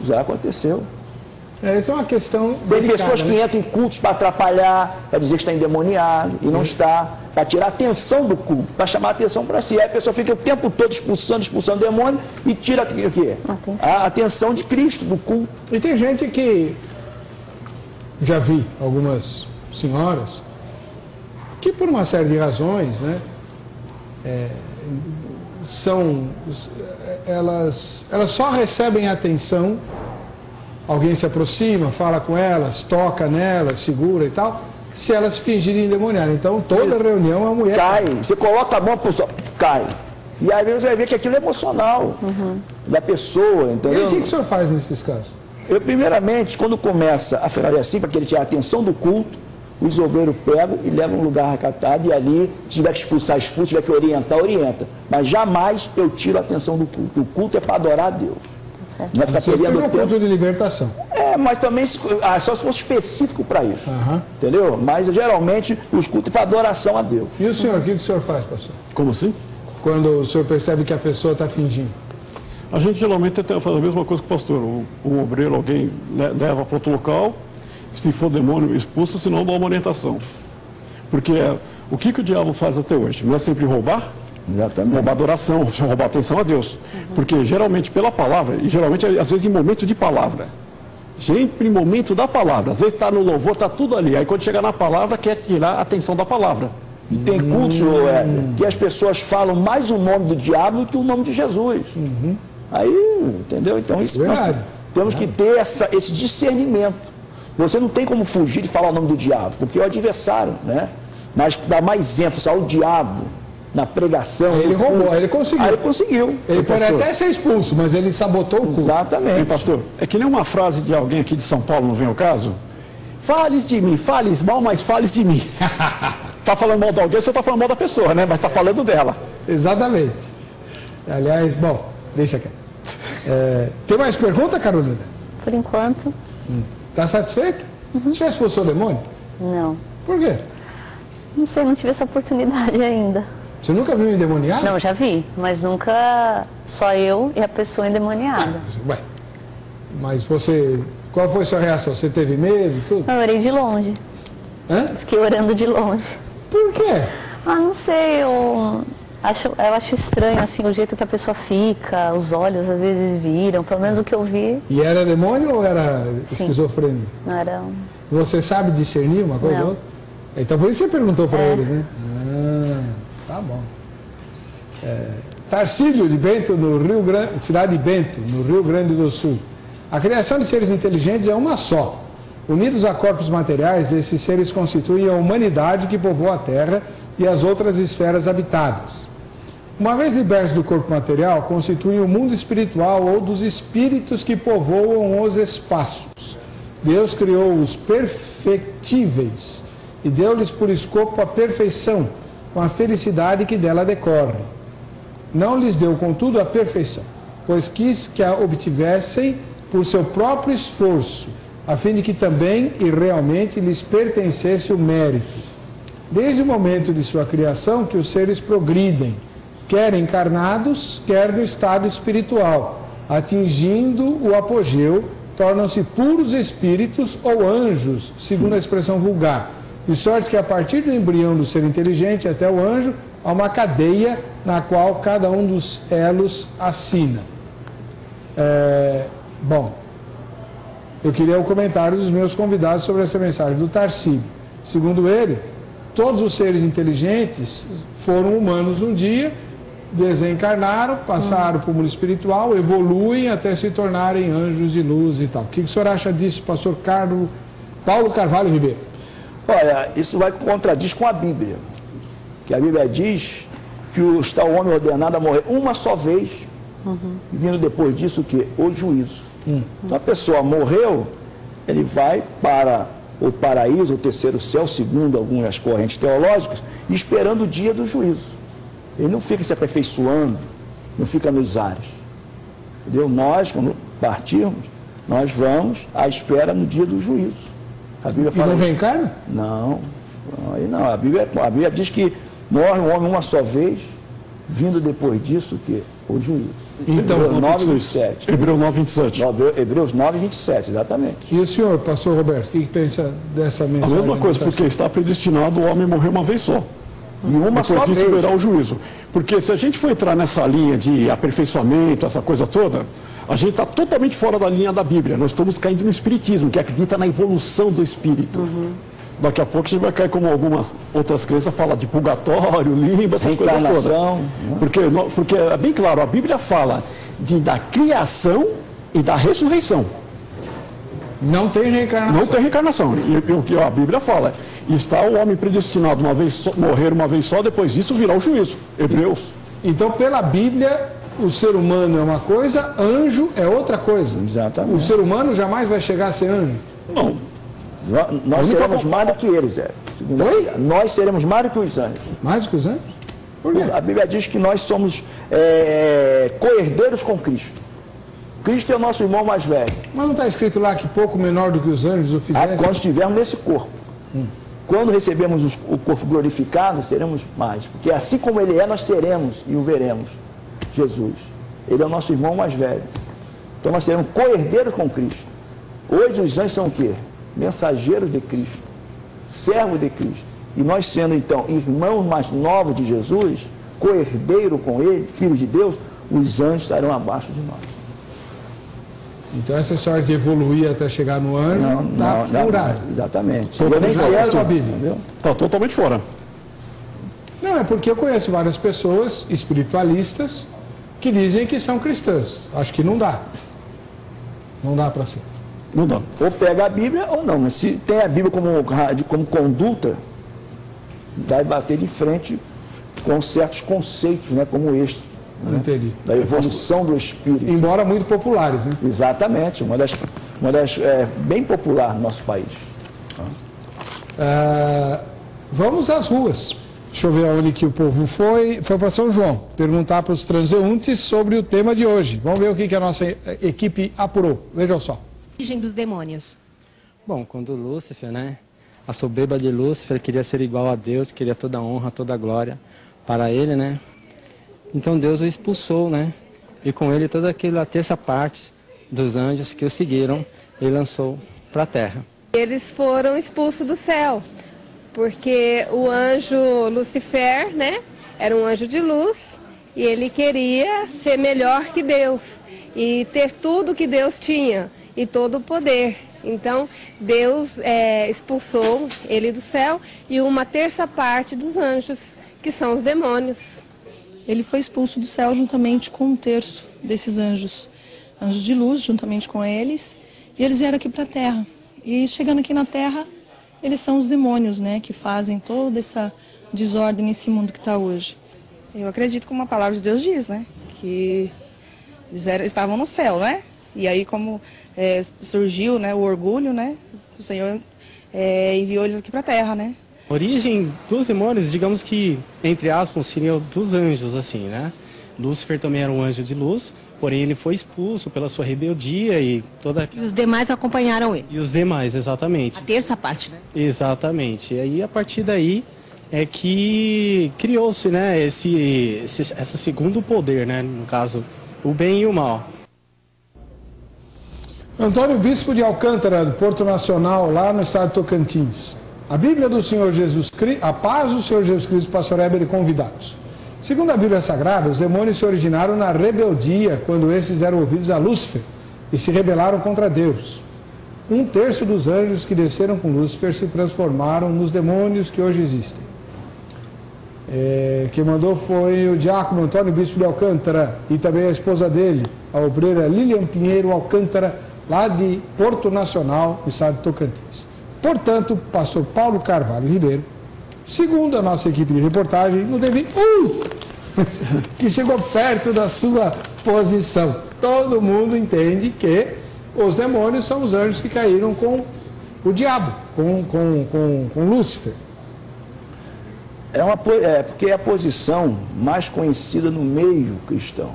Já aconteceu. Essa é uma questão Tem delicada, pessoas que né? entram em cultos para atrapalhar, para dizer que está endemoniado, e não está, para tirar a atenção do culto, para chamar a atenção para si. Aí a pessoa fica o tempo todo expulsando o demônio e tira o quê? A atenção de Cristo, do culto. E tem gente que, já vi algumas senhoras, que por uma série de razões, né, elas só recebem atenção, alguém se aproxima, fala com elas, toca nelas, segura e tal, se elas fingirem endemoniar. Então toda reunião a mulher Cai, você coloca a mão, a pessoa cai. E aí você vai ver que aquilo é emocional da pessoa, E entendeu? aí o que o senhor faz nesses casos? Eu, primeiramente, quando começa a fazer assim, para que ele tire a atenção do culto, os obreiros pegam e levam um lugar recatado, e ali, se tiver que expulsar, expulsa, se tiver que orientar, orienta. Mas jamais eu tiro a atenção do culto. O culto é para adorar a Deus. Não é ficar Você perdendo fez um tempo. culto de libertação. Mas também só se for específico para isso. Aham. Entendeu? Mas geralmente os cultos é para adoração a Deus. E o senhor, o que o senhor faz, pastor? Como assim? Quando o senhor percebe que a pessoa está fingindo? A gente geralmente tenta fazer a mesma coisa que o pastor. O obreiro, alguém leva para outro local, se for demônio, expulsa, senão dá uma orientação. Porque o que o diabo faz até hoje? Não é sempre roubar? Exatamente. Roubar adoração, roubar atenção a Deus. Porque geralmente pela palavra, e geralmente às vezes em momento de palavra. Sempre em momento da palavra. Às vezes está no louvor, está tudo ali. Aí quando chega na palavra, quer tirar a atenção da palavra. E tem cultos, que as pessoas falam mais o nome do diabo do que o nome de Jesus. Aí, entendeu? Então isso nós Verdade. temos que ter esse discernimento. Você não tem como fugir de falar o nome do diabo, porque é o adversário, né? Mas dá mais ênfase ao diabo na pregação. Ele roubou, ele conseguiu. Aí ele conseguiu. Ele pode até ser expulso, mas ele sabotou o culto. Exatamente. Hein, pastor? É que nem uma frase de alguém aqui de São Paulo, não vem ao caso? Fales de mim, fales mal, mas fales de mim. Tá falando mal de alguém, você tá falando mal da pessoa, né? Mas tá falando dela. Exatamente. Aliás, bom, deixa aqui. Tem mais pergunta, Carolina? Por enquanto, Está satisfeita? Você já expulsou o demônio? não. Por quê? Não sei, não tive essa oportunidade ainda. Você nunca viu um endemoniado? Não, já vi, mas nunca só eu e a pessoa endemoniada. Ué, mas você... Qual foi a sua reação? Você teve medo e tudo? Eu orei de longe, Hã? fiquei orando de longe. Por quê? Não sei, eu acho estranho assim o jeito que a pessoa fica, os olhos às vezes viram, pelo menos o que eu vi, E era demônio ou era Sim. esquizofrenia? não era. Você sabe discernir uma coisa ou Não. outra? Então por isso você perguntou para eles, né? Tá bom. Tarcílio de Bento, no Rio Grande, cidade de Bento, no Rio Grande do Sul. A criação de seres inteligentes é uma só. Unidos a corpos materiais, esses seres constituem a humanidade que povoa a Terra e as outras esferas habitadas. Uma vez libertos do corpo material, constituem o mundo espiritual ou dos espíritos que povoam os espaços. Deus criou os perfectíveis e deu-lhes por escopo a perfeição, com a felicidade que dela decorre. Não lhes deu, contudo, a perfeição, pois quis que a obtivessem por seu próprio esforço, a fim de que também e realmente lhes pertencesse o mérito. Desde o momento de sua criação que os seres progridem, quer encarnados, quer no estado espiritual, atingindo o apogeu, tornam-se puros espíritos ou anjos, segundo a expressão vulgar, de sorte que a partir do embrião do ser inteligente até o anjo, há uma cadeia na qual cada um dos elos assina. Bom, eu queria o comentário dos meus convidados sobre essa mensagem do Tarcílio. Segundo ele, todos os seres inteligentes foram humanos um dia, desencarnaram, passaram para o mundo espiritual, evoluem até se tornarem anjos de luz e tal. O que o senhor acha disso, pastor Paulo Carvalho Ribeiro? Olha, isso vai contradiz com a Bíblia. Que a Bíblia diz que está o homem ordenado a morrer uma só vez, e vindo depois disso o quê? O juízo. Então a pessoa morreu, ele vai para o paraíso, o terceiro céu, segundo algumas correntes teológicas, esperando o dia do juízo. Ele não fica se aperfeiçoando, não fica nos ares. Entendeu? Nós, quando partirmos, nós vamos à espera no dia do juízo. A Bíblia E fala não reencarna? não, aí não. A Bíblia diz que morre um homem uma só vez, vindo depois disso que o juízo. Então, Hebreus 9, 27. Hebreus 9, 27. Hebreus 9, 27, exatamente. E o senhor, pastor Roberto, o que pensa dessa A mensagem? mesma coisa, porque está predestinado o homem morrer uma vez só. E uma Depois só disso vez. verá o juízo. Porque se a gente for entrar nessa linha de aperfeiçoamento, essa coisa toda, a gente está totalmente fora da linha da Bíblia. Nós estamos caindo no espiritismo, que acredita na evolução do espírito. Daqui a pouco a gente vai cair como algumas outras crenças, fala de purgatório, limbo, essas coisas todas. Reencarnação, Porque é bem claro, a Bíblia fala da criação e da ressurreição. Não tem reencarnação. Não tem reencarnação. E o que a Bíblia fala, está o homem predestinado uma vez só, morrer uma vez só, depois disso virá o juízo. Hebreus. Então, pela Bíblia, o ser humano é uma coisa, anjo é outra coisa. Exatamente. O ser humano jamais vai chegar a ser anjo. Não. Nós seremos mais do que eles, Oi? Nós seremos mais do que os anjos. Mais do que os anjos? Por quê? A Bíblia diz que nós somos co-herdeiros com Cristo. Cristo é o nosso irmão mais velho. Mas não está escrito lá que pouco menor do que os anjos o fizeram? Quando estivermos nesse corpo. Quando recebemos o corpo glorificado, seremos mais. Porque assim como ele é, nós seremos e o veremos. Jesus. Ele é o nosso irmão mais velho. Então nós seremos co-herdeiros com Cristo. Hoje os anjos são o quê? Mensageiros de Cristo. Servos de Cristo. E nós sendo então irmãos mais novos de Jesus, co-herdeiro com ele, filhos de Deus, os anjos estarão abaixo de nós. Então essa história de evoluir até chegar no anjo está furada. Exatamente. Eu nem conheço a Bíblia. Está totalmente fora. Não, é porque eu conheço várias pessoas espiritualistas que dizem que são cristãs. Acho que não dá. Não dá para ser. Não dá. Ou pega a Bíblia ou não. Mas se tem a Bíblia como conduta, vai bater de frente com certos conceitos, né, como este. Não entendi. Da evolução do espírito. Embora muito populares, né? Exatamente. Uma das bem popular no nosso país. Vamos às ruas. Deixa eu ver aonde que o povo foi. Foi para São João perguntar para os transeuntes sobre o tema de hoje. Vamos ver o que a nossa equipe apurou. Vejam só. Origem dos demônios. Bom, quando Lúcifer, né, a soberba de Lúcifer queria ser igual a Deus, queria toda a honra, toda a glória para ele, né? Então Deus o expulsou, né? E com ele toda aquela terça parte dos anjos que o seguiram, ele lançou para a terra. Eles foram expulsos do céu, porque o anjo Lucifer, né, era um anjo de luz e ele queria ser melhor que Deus e ter tudo que Deus tinha e todo o poder. Então Deus expulsou ele do céu e uma terça parte dos anjos, que são os demônios. Ele foi expulso do céu juntamente com um terço desses anjos, anjos de luz, juntamente com eles, e eles vieram aqui para a Terra. E chegando aqui na Terra, eles são os demônios, né, que fazem toda essa desordem nesse mundo que está hoje. Eu acredito como a palavra de Deus diz, né, que eles estavam no céu, né, e aí como surgiu, né, o orgulho, né, o Senhor enviou eles aqui para a Terra, né. A origem dos demônios, digamos que, entre aspas, seria dos anjos, assim, né? Lúcifer também era um anjo de luz, porém ele foi expulso pela sua rebeldia e toda... E os demais acompanharam ele. E os demais, exatamente. A terça parte, né? Exatamente. E aí, a partir daí, é que criou-se, né, esse segundo poder, né? No caso, o bem e o mal. Antônio Bispo de Alcântara, do Porto Nacional, lá no estado de Tocantins. A Bíblia do Senhor Jesus Cristo, a paz do Senhor Jesus Cristo, pastor Heber e convidados. Segundo a Bíblia Sagrada, os demônios se originaram na rebeldia, quando esses deram ouvidos a Lúcifer e se rebelaram contra Deus. Um terço dos anjos que desceram com Lúcifer se transformaram nos demônios que hoje existem. Quem mandou foi o diácono Antônio Bispo de Alcântara e também a esposa dele, a obreira Lilian Pinheiro Alcântara, lá de Porto Nacional, no estado de Tocantins. Portanto, pastor Paulo Carvalho Ribeiro, segundo a nossa equipe de reportagem, não teve que chegou perto da sua posição. Todo mundo entende que os demônios são os anjos que caíram com o diabo, com Lúcifer. Porque é a posição mais conhecida no meio cristão.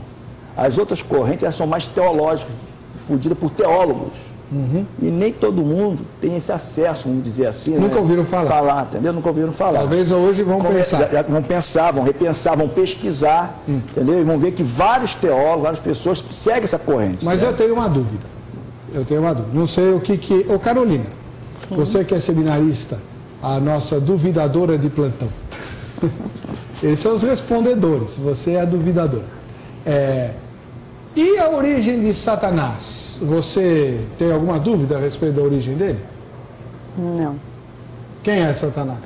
As outras correntes são mais teológicas, difundidas por teólogos. E nem todo mundo tem esse acesso, vamos dizer assim. Nunca ouviram falar. Entendeu? Nunca ouviram falar. Talvez hoje vão pensar. Vão pensar, vão repensar, vão pesquisar, entendeu? E vão ver que vários teólogos, várias pessoas seguem essa corrente. Mas eu tenho uma dúvida. Não sei o que... Ô, Carolina, sim, você que é seminarista, a nossa duvidadora de plantão. Esses são os respondedores, você é a duvidadora. E a origem de Satanás? Você tem alguma dúvida a respeito da origem dele? Não. Quem é Satanás?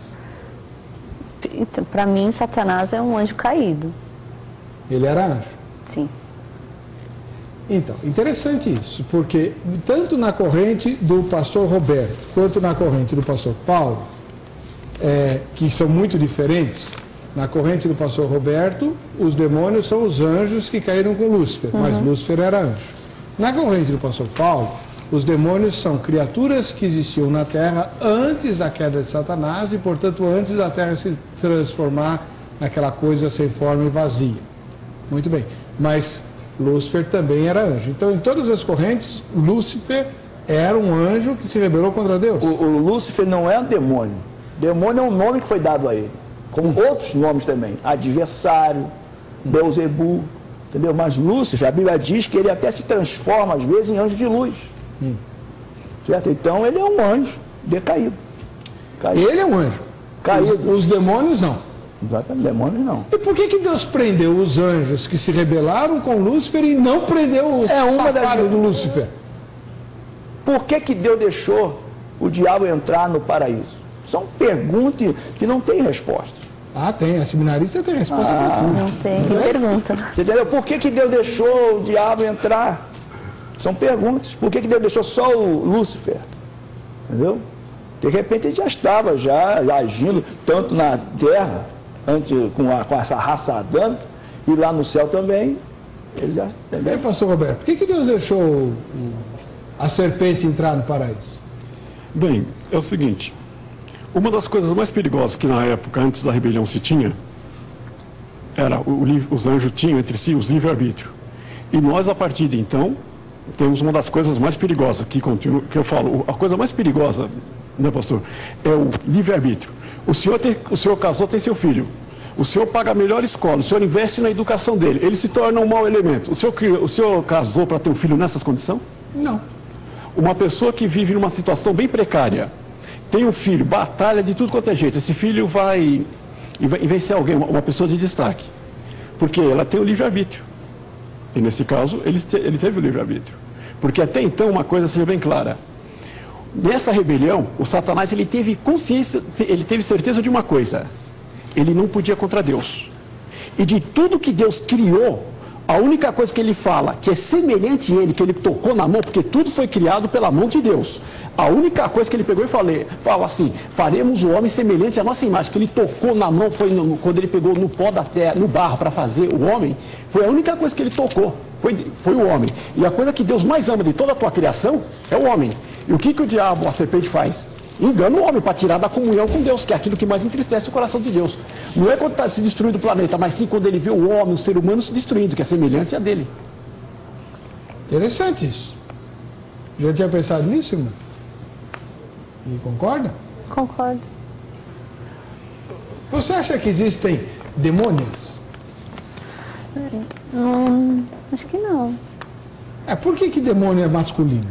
Então, para mim, Satanás é um anjo caído. Ele era anjo? Sim. Então, interessante isso, porque tanto na corrente do pastor Roberto, quanto na corrente do pastor Paulo, que são muito diferentes, na corrente do pastor Roberto, os demônios são os anjos que caíram com Lúcifer, mas Lúcifer era anjo. Na corrente do pastor Paulo, os demônios são criaturas que existiam na terra antes da queda de Satanás e, portanto, antes da terra se transformar naquela coisa sem forma e vazia. Muito bem, mas Lúcifer também era anjo. Então, em todas as correntes, Lúcifer era um anjo que se rebelou contra Deus. O Lúcifer não é um demônio. Demônio é um nome que foi dado a ele. Como outros nomes também. Adversário, Beelzebu, entendeu? Mas Lúcifer, a Bíblia diz que ele até se transforma, às vezes, em anjo de luz. Certo? Então, ele é um anjo decaído. Ele é um anjo. Caído. Os demônios, não. Exatamente, demônios não. E por que Deus prendeu os anjos que se rebelaram com Lúcifer e não prendeu os safados do Lúcifer? Por que Deus deixou o diabo entrar no paraíso? São perguntas que não têm resposta. Tem. A seminarista tem resposta. Não tem. Que pergunta. Você entendeu? Por que Deus deixou o diabo entrar? São perguntas. Por que Deus deixou só o Lúcifer? Entendeu? De repente ele já estava já agindo tanto na terra, antes com essa raça adâmica, e lá no céu também. Ele já, e aí, pastor Roberto, por que Deus deixou a serpente entrar no paraíso? Bem, é o seguinte. Uma das coisas mais perigosas que na época, antes da rebelião, se tinha, era os anjos tinham entre si os livre-arbítrio. E nós, a partir de então, temos uma das coisas mais perigosas, que eu falo, a coisa mais perigosa, né, pastor, é o livre-arbítrio. O senhor casou, tem seu filho. O senhor paga a melhor escola, o senhor investe na educação dele, ele se torna um mau elemento. O senhor casou para ter um filho nessas condições? Não. Uma pessoa que vive numa situação bem precária, tem um filho, batalha de tudo quanto é jeito, esse filho vai vencer alguém, uma pessoa de destaque, porque ela tem o livre-arbítrio. E nesse caso, ele teve o livre-arbítrio. Porque até então, uma coisa seja bem clara, nessa rebelião, o Satanás ele teve consciência, ele teve certeza de uma coisa, ele não podia contra Deus. E de tudo que Deus criou, a única coisa que ele fala, que é semelhante a ele, que ele tocou na mão, porque tudo foi criado pela mão de Deus. A única coisa que ele pegou e fala assim, faremos o homem semelhante à nossa imagem, que ele tocou na mão, foi quando ele pegou no pó da terra, no barro para fazer o homem, foi a única coisa que ele tocou, foi o homem. E a coisa que Deus mais ama de toda a tua criação é o homem. E o que o diabo, a serpente, faz? Engana o homem para tirar da comunhão com Deus, que é aquilo que mais entristece o coração de Deus. Não é quando está se destruindo o planeta, mas sim quando ele vê o homem, o ser humano se destruindo, que é semelhante a dele. Interessante isso. Já tinha pensado nisso, irmão? E concorda? Concordo. Você acha que existem demônios? Não, acho que não. Por que demônio é masculino?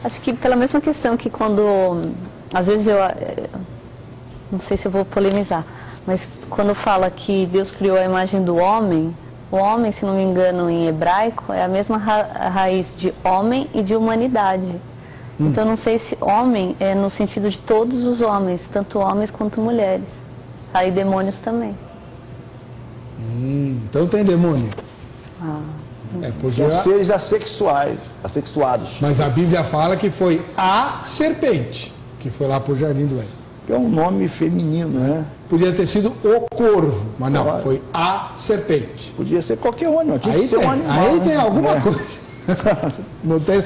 Acho que pela mesma questão que quando, às vezes não sei se eu vou polemizar, mas quando fala que Deus criou a imagem do homem, o homem, se não me engano, em hebraico, é a mesma raiz de homem e de humanidade. Então, não sei se homem é no sentido de todos os homens, tanto homens quanto mulheres. Aí demônios também. Então tem demônio. São seres assexuados. Mas a Bíblia fala que foi a serpente que foi lá para o Jardim do Éden. Que é um nome feminino, né? Podia ter sido o corvo, mas não, foi a serpente. Podia ser qualquer um, tinha que ser um animal. Aí tem alguma coisa. Não tem,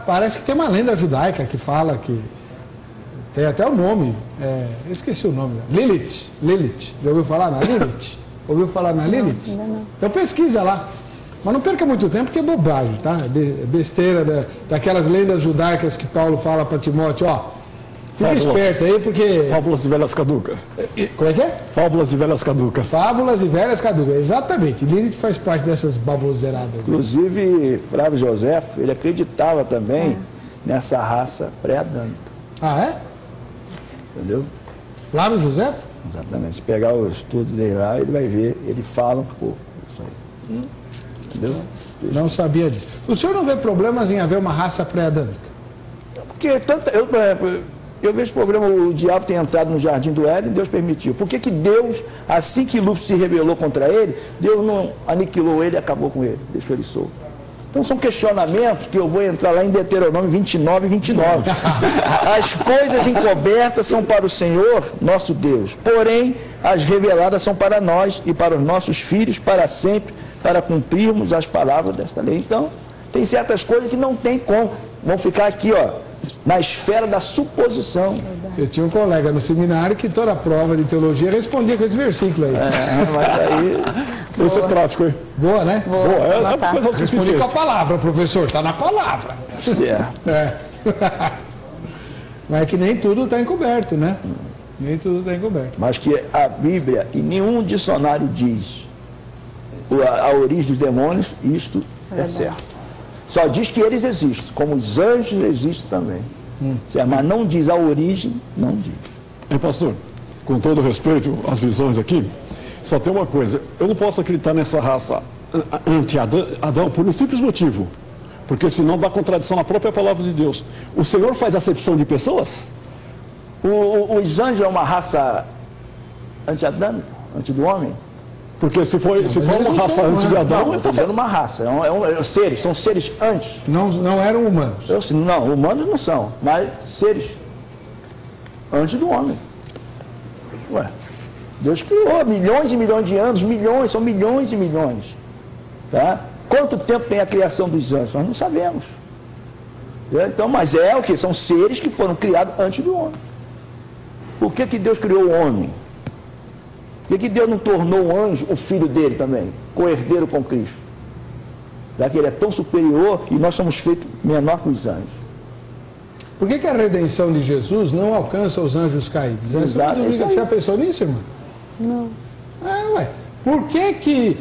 parece que tem uma lenda judaica que fala que tem até o nome, eu esqueci o nome, Lilith. Já ouviu falar na Lilith? Ouviu falar na Lilith? Não. Então pesquisa lá. Mas não perca muito tempo, porque é bobagem, tá? É besteira daquelas lendas judaicas que Paulo fala para Timóteo, ó. Fica esperto aí, porque... Fábulas de velhas caducas. Como é que é? Fábulas de velhas caducas. Fábulas e velhas caducas, exatamente. Lilith faz parte dessas baboseiradas. Inclusive, Flávio José, ele acreditava também nessa raça pré-adâmica. Ah, é? Entendeu? Flávio José? Exatamente. Se pegar os estudos dele lá, ele vai ver, ele fala um pouco isso aí. Entendeu? Não sabia disso. O senhor não vê problemas em haver uma raça pré-adâmica? Porque tanto, eu vejo problema, o diabo tem entrado no jardim do Éden e Deus permitiu. Por que que Deus, assim que Lúcifer se rebelou contra ele, Deus não aniquilou ele e acabou com ele, deixou ele solto? Então são questionamentos que eu vou entrar lá em Deuteronômio 29 e 29. As coisas encobertas são para o Senhor, nosso Deus. Porém, as reveladas são para nós e para os nossos filhos para sempre, para cumprirmos as palavras desta lei. Então, tem certas coisas que não tem como. Vão ficar aqui, ó, na esfera da suposição. Eu tinha um colega no seminário que toda a prova de teologia respondia com esse versículo aí. Mas aí... Isso é prático, hein? Boa, né? Boa. Respondi com a palavra, professor. Está na palavra. É. Mas é que nem tudo está encoberto, né? Nem tudo está encoberto. Mas que a Bíblia, e nenhum dicionário diz a origem dos demônios, isto é certo. Só diz que eles existem, como os anjos existem também. Mas não diz a origem, não diz. Pastor, com todo respeito às visões aqui, só tem uma coisa, eu não posso acreditar nessa raça anti-Adão por um simples motivo, porque senão dá contradição na própria palavra de Deus. O Senhor faz acepção de pessoas? Os anjos é uma raça anti-adâmica, anti do homem? Porque se for uma raça antes de Adão... Não, estou dizendo uma raça, seres, são seres antes. Não eram humanos. Não, humanos não são, mas seres antes do homem. Ué, Deus criou milhões e milhões de anos, são milhões e milhões. Tá? Quanto tempo tem a criação dos anjos? Nós não sabemos. Então, mas é o que? São seres que foram criados antes do homem. Por que que Deus criou o homem? Por que Deus não tornou o anjo o filho dele também, co-herdeiro com Cristo? Já que ele é tão superior e nós somos feitos menor que os anjos. Por que a redenção de Jesus não alcança os anjos caídos? Exato. Você já pensou nisso, irmão? Não. Por que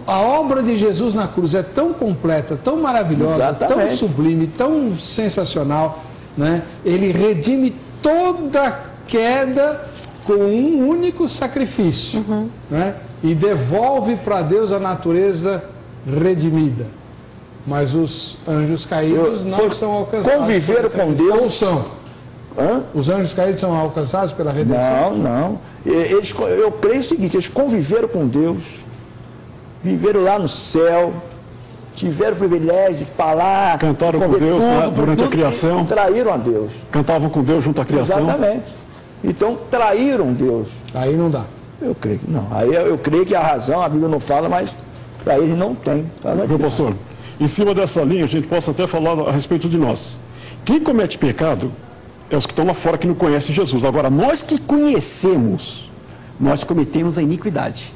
a obra de Jesus na cruz é tão completa, tão maravilhosa, Exatamente. tão sublime, tão sensacional, né? Ele redime toda queda com um único sacrifício, né? E devolve para Deus a natureza redimida. Mas os anjos caídos não são alcançados. Conviveram com Deus. Ou são? Os anjos caídos são alcançados pela redenção? Não. Eu creio o seguinte, eles conviveram com Deus, viveram lá no céu, tiveram o privilégio de falar, cantaram com Deus durante a criação, e traíram a Deus. Cantavam com Deus junto à criação. Exatamente. Então traíram Deus. Aí não dá. Eu creio que não. Aí eu creio que a razão, a Bíblia não fala, mas para eles não tem. Meu pastor, em cima dessa linha a gente possa até falar a respeito de nós. Quem comete pecado é os que estão lá fora que não conhecem Jesus. Agora, nós que conhecemos, nós cometemos a iniquidade.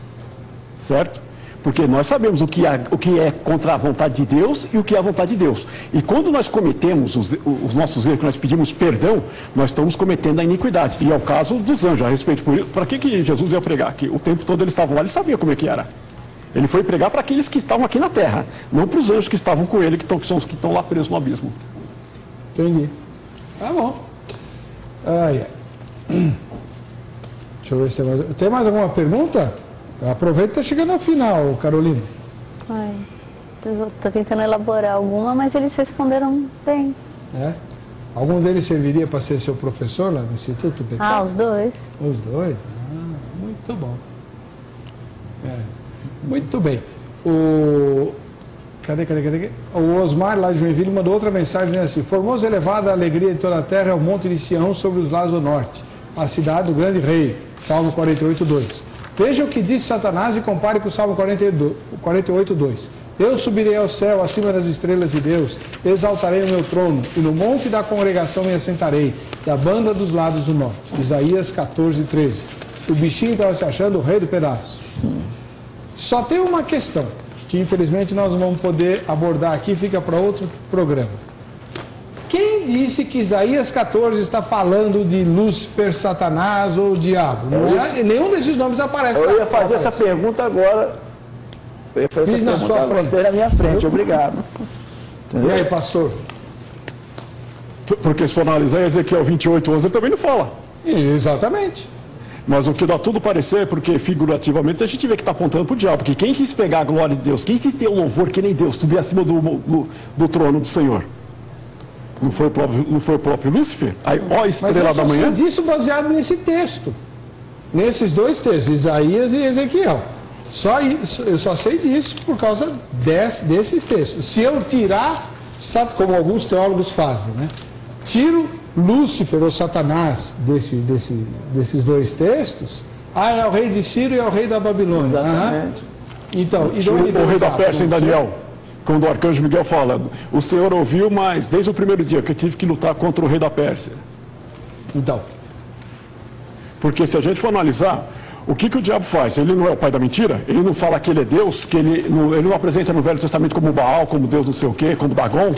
Certo? Porque nós sabemos o que é contra a vontade de Deus e o que é a vontade de Deus. E quando nós cometemos os nossos erros, nós pedimos perdão, nós estamos cometendo a iniquidade. E é o caso dos anjos, a respeito por isso. Para que Jesus ia pregar? Que o tempo todo eles estavam lá, ele sabia como é que era. Ele foi pregar para aqueles que estavam aqui na terra, não para os anjos que estavam com ele, que são os que estão lá presos no abismo. Entendi. Tá bom. Deixa eu ver se tem mais alguma pergunta? Aproveita que está chegando ao final, Carolina. Estou tentando elaborar alguma, mas eles responderam bem. Algum deles serviria para ser seu professor lá no Instituto PT? Os dois. Os dois? Muito bom. Muito bem. Cadê? O Osmar, lá de Joinville, mandou outra mensagem dizendo assim: Formoso, elevada a alegria de toda a terra é o monte de Sião sobre os lados do norte, a cidade do grande rei. Salmo 48:2. Veja o que diz Satanás e compare com o Salmo 48:2. Eu subirei ao céu, acima das estrelas de Deus, exaltarei o meu trono, e no monte da congregação me assentarei, da banda dos lados do norte. Isaías 14:13. O bichinho estava se achando o rei do pedaço. Só tem uma questão. que infelizmente nós não vamos poder abordar aqui, fica para outro programa. Quem disse que Isaías 14 está falando de Lúcifer, Satanás ou diabo? Nenhum desses nomes aparece. Eu ia fazer essa pergunta agora. Eu ia fazer Fiz na sua frente. Na minha frente, obrigado. Entendeu? E aí, pastor? Porque se for analisar Ezequiel 28:11, ele também não fala. Exatamente. Mas o que dá tudo parecer, porque figurativamente a gente vê que está apontando para o diabo. Porque quem quis pegar a glória de Deus, quem quis ter o louvor que nem Deus, subir acima do trono do Senhor? Não foi o próprio Lúcifer? Aí, ó, estrela da manhã. Mas eu disse baseado nesse texto. Nesses dois textos, Isaías e Ezequiel. Eu só sei disso por causa desses textos. Se eu tirar, como alguns teólogos fazem, né? Tiro Lúcifer ou Satanás desses dois textos, é o rei de Ciro e é o rei da Babilônia. Exatamente. Então, o rei da Pérsia em Daniel, quando o arcanjo Miguel fala, o Senhor ouviu, mas desde o primeiro dia que eu tive que lutar contra o rei da Pérsia. Então. Porque se a gente for analisar, o que o diabo faz? Ele não é o pai da mentira? Ele não fala que ele é Deus, que ele não apresenta no Velho Testamento como Baal, como Deus não sei o quê, como Dagon.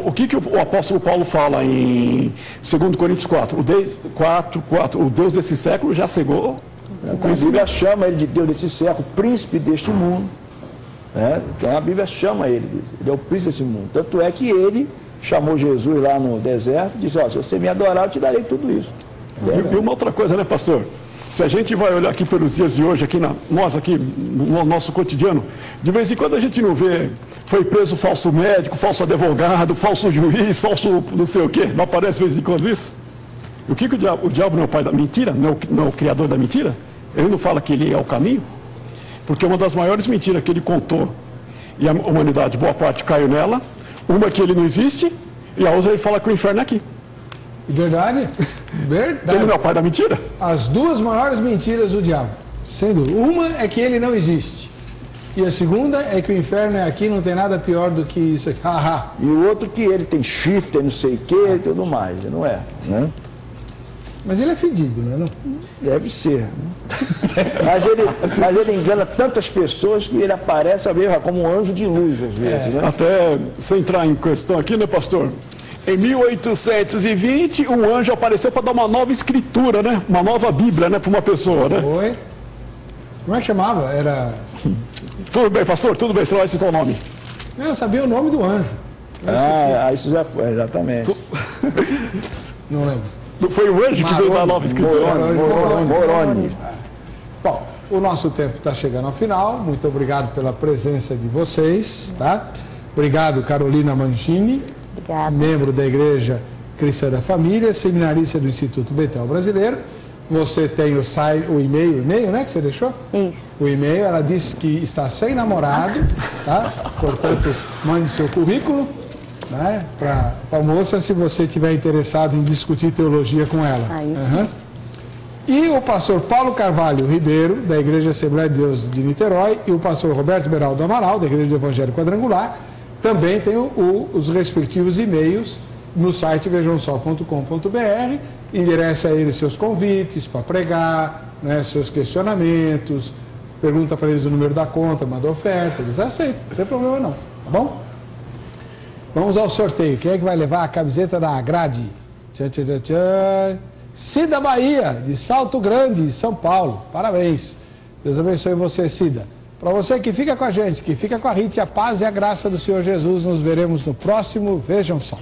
O que o apóstolo Paulo fala em 2 Coríntios 4? O Deus desse século já cegou. A Bíblia chama ele de Deus desse século, príncipe deste mundo. Então a Bíblia chama ele é o príncipe desse mundo. Tanto é que ele chamou Jesus lá no deserto e disse, se você me adorar, eu te darei tudo isso. E uma outra coisa, né, pastor? Se a gente vai olhar aqui pelos dias de hoje, nós aqui, no nosso cotidiano, de vez em quando a gente não vê, foi preso falso médico, falso advogado, falso juiz, falso não sei o quê, não aparece de vez em quando isso? O que o diabo não é o pai da mentira, não é o criador da mentira? Ele não fala que ele é o caminho? Porque uma das maiores mentiras que ele contou, e a humanidade, boa parte, caiu nela, uma é que ele não existe, e a outra ele fala que o inferno é aqui. Verdade? Verdade. Ele não é o pai da mentira? As duas maiores mentiras do diabo, sem dúvida. Uma é que ele não existe. E a segunda é que o inferno é aqui, não tem nada pior do que isso aqui. E o outro que ele tem chifre, não sei o que e tudo mais, não é? Né? Mas ele é fedido, não é? Não? Deve ser. Mas ele engana tantas pessoas que ele aparece como um anjo de luz, às vezes. Né? Até, sem entrar em questão aqui, né, pastor? Em 1820, um anjo apareceu para dar uma nova escritura, né? Uma nova Bíblia, né, para uma pessoa, né? Foi. Como é que chamava? Era... Tudo bem, pastor, tudo bem, você vai citar o nome. Eu sabia o nome do anjo. Isso já foi, exatamente. Não lembro. Não foi o anjo que veio dar a nova escritura? Moroni. Bom, o nosso tempo está chegando ao final. Muito obrigado pela presença de vocês, tá? Obrigado, Carolina Mangini. Obrigada. Membro da Igreja Cristã da Família, seminarista do Instituto Betel Brasileiro. Você tem o e-mail, né, que você deixou? Isso. O e-mail, ela disse que está sem namorado, tá? Portanto, mande seu currículo, né, para a moça, se você estiver interessado em discutir teologia com ela. Isso. E o pastor Paulo Carvalho Ribeiro, da Igreja Assembleia de Deus de Niterói, e o pastor Roberto Beraldo Amaral, da Igreja do Evangelho Quadrangular, também tem os respectivos e-mails no site vejamsó.com.br. Endereça a eles seus convites para pregar, né, seus questionamentos, pergunta para eles o número da conta, manda oferta, eles aceitam, não tem problema não, tá bom? Vamos ao sorteio. Quem é que vai levar a camiseta da Grade? Tchan, tchan, tchan, tchan. Cida Bahia, de Salto Grande, São Paulo. Parabéns. Deus abençoe você, Cida. Para você que fica com a gente, que fica com a Rita, a paz e a graça do Senhor Jesus. Nos veremos no próximo Vejam Só.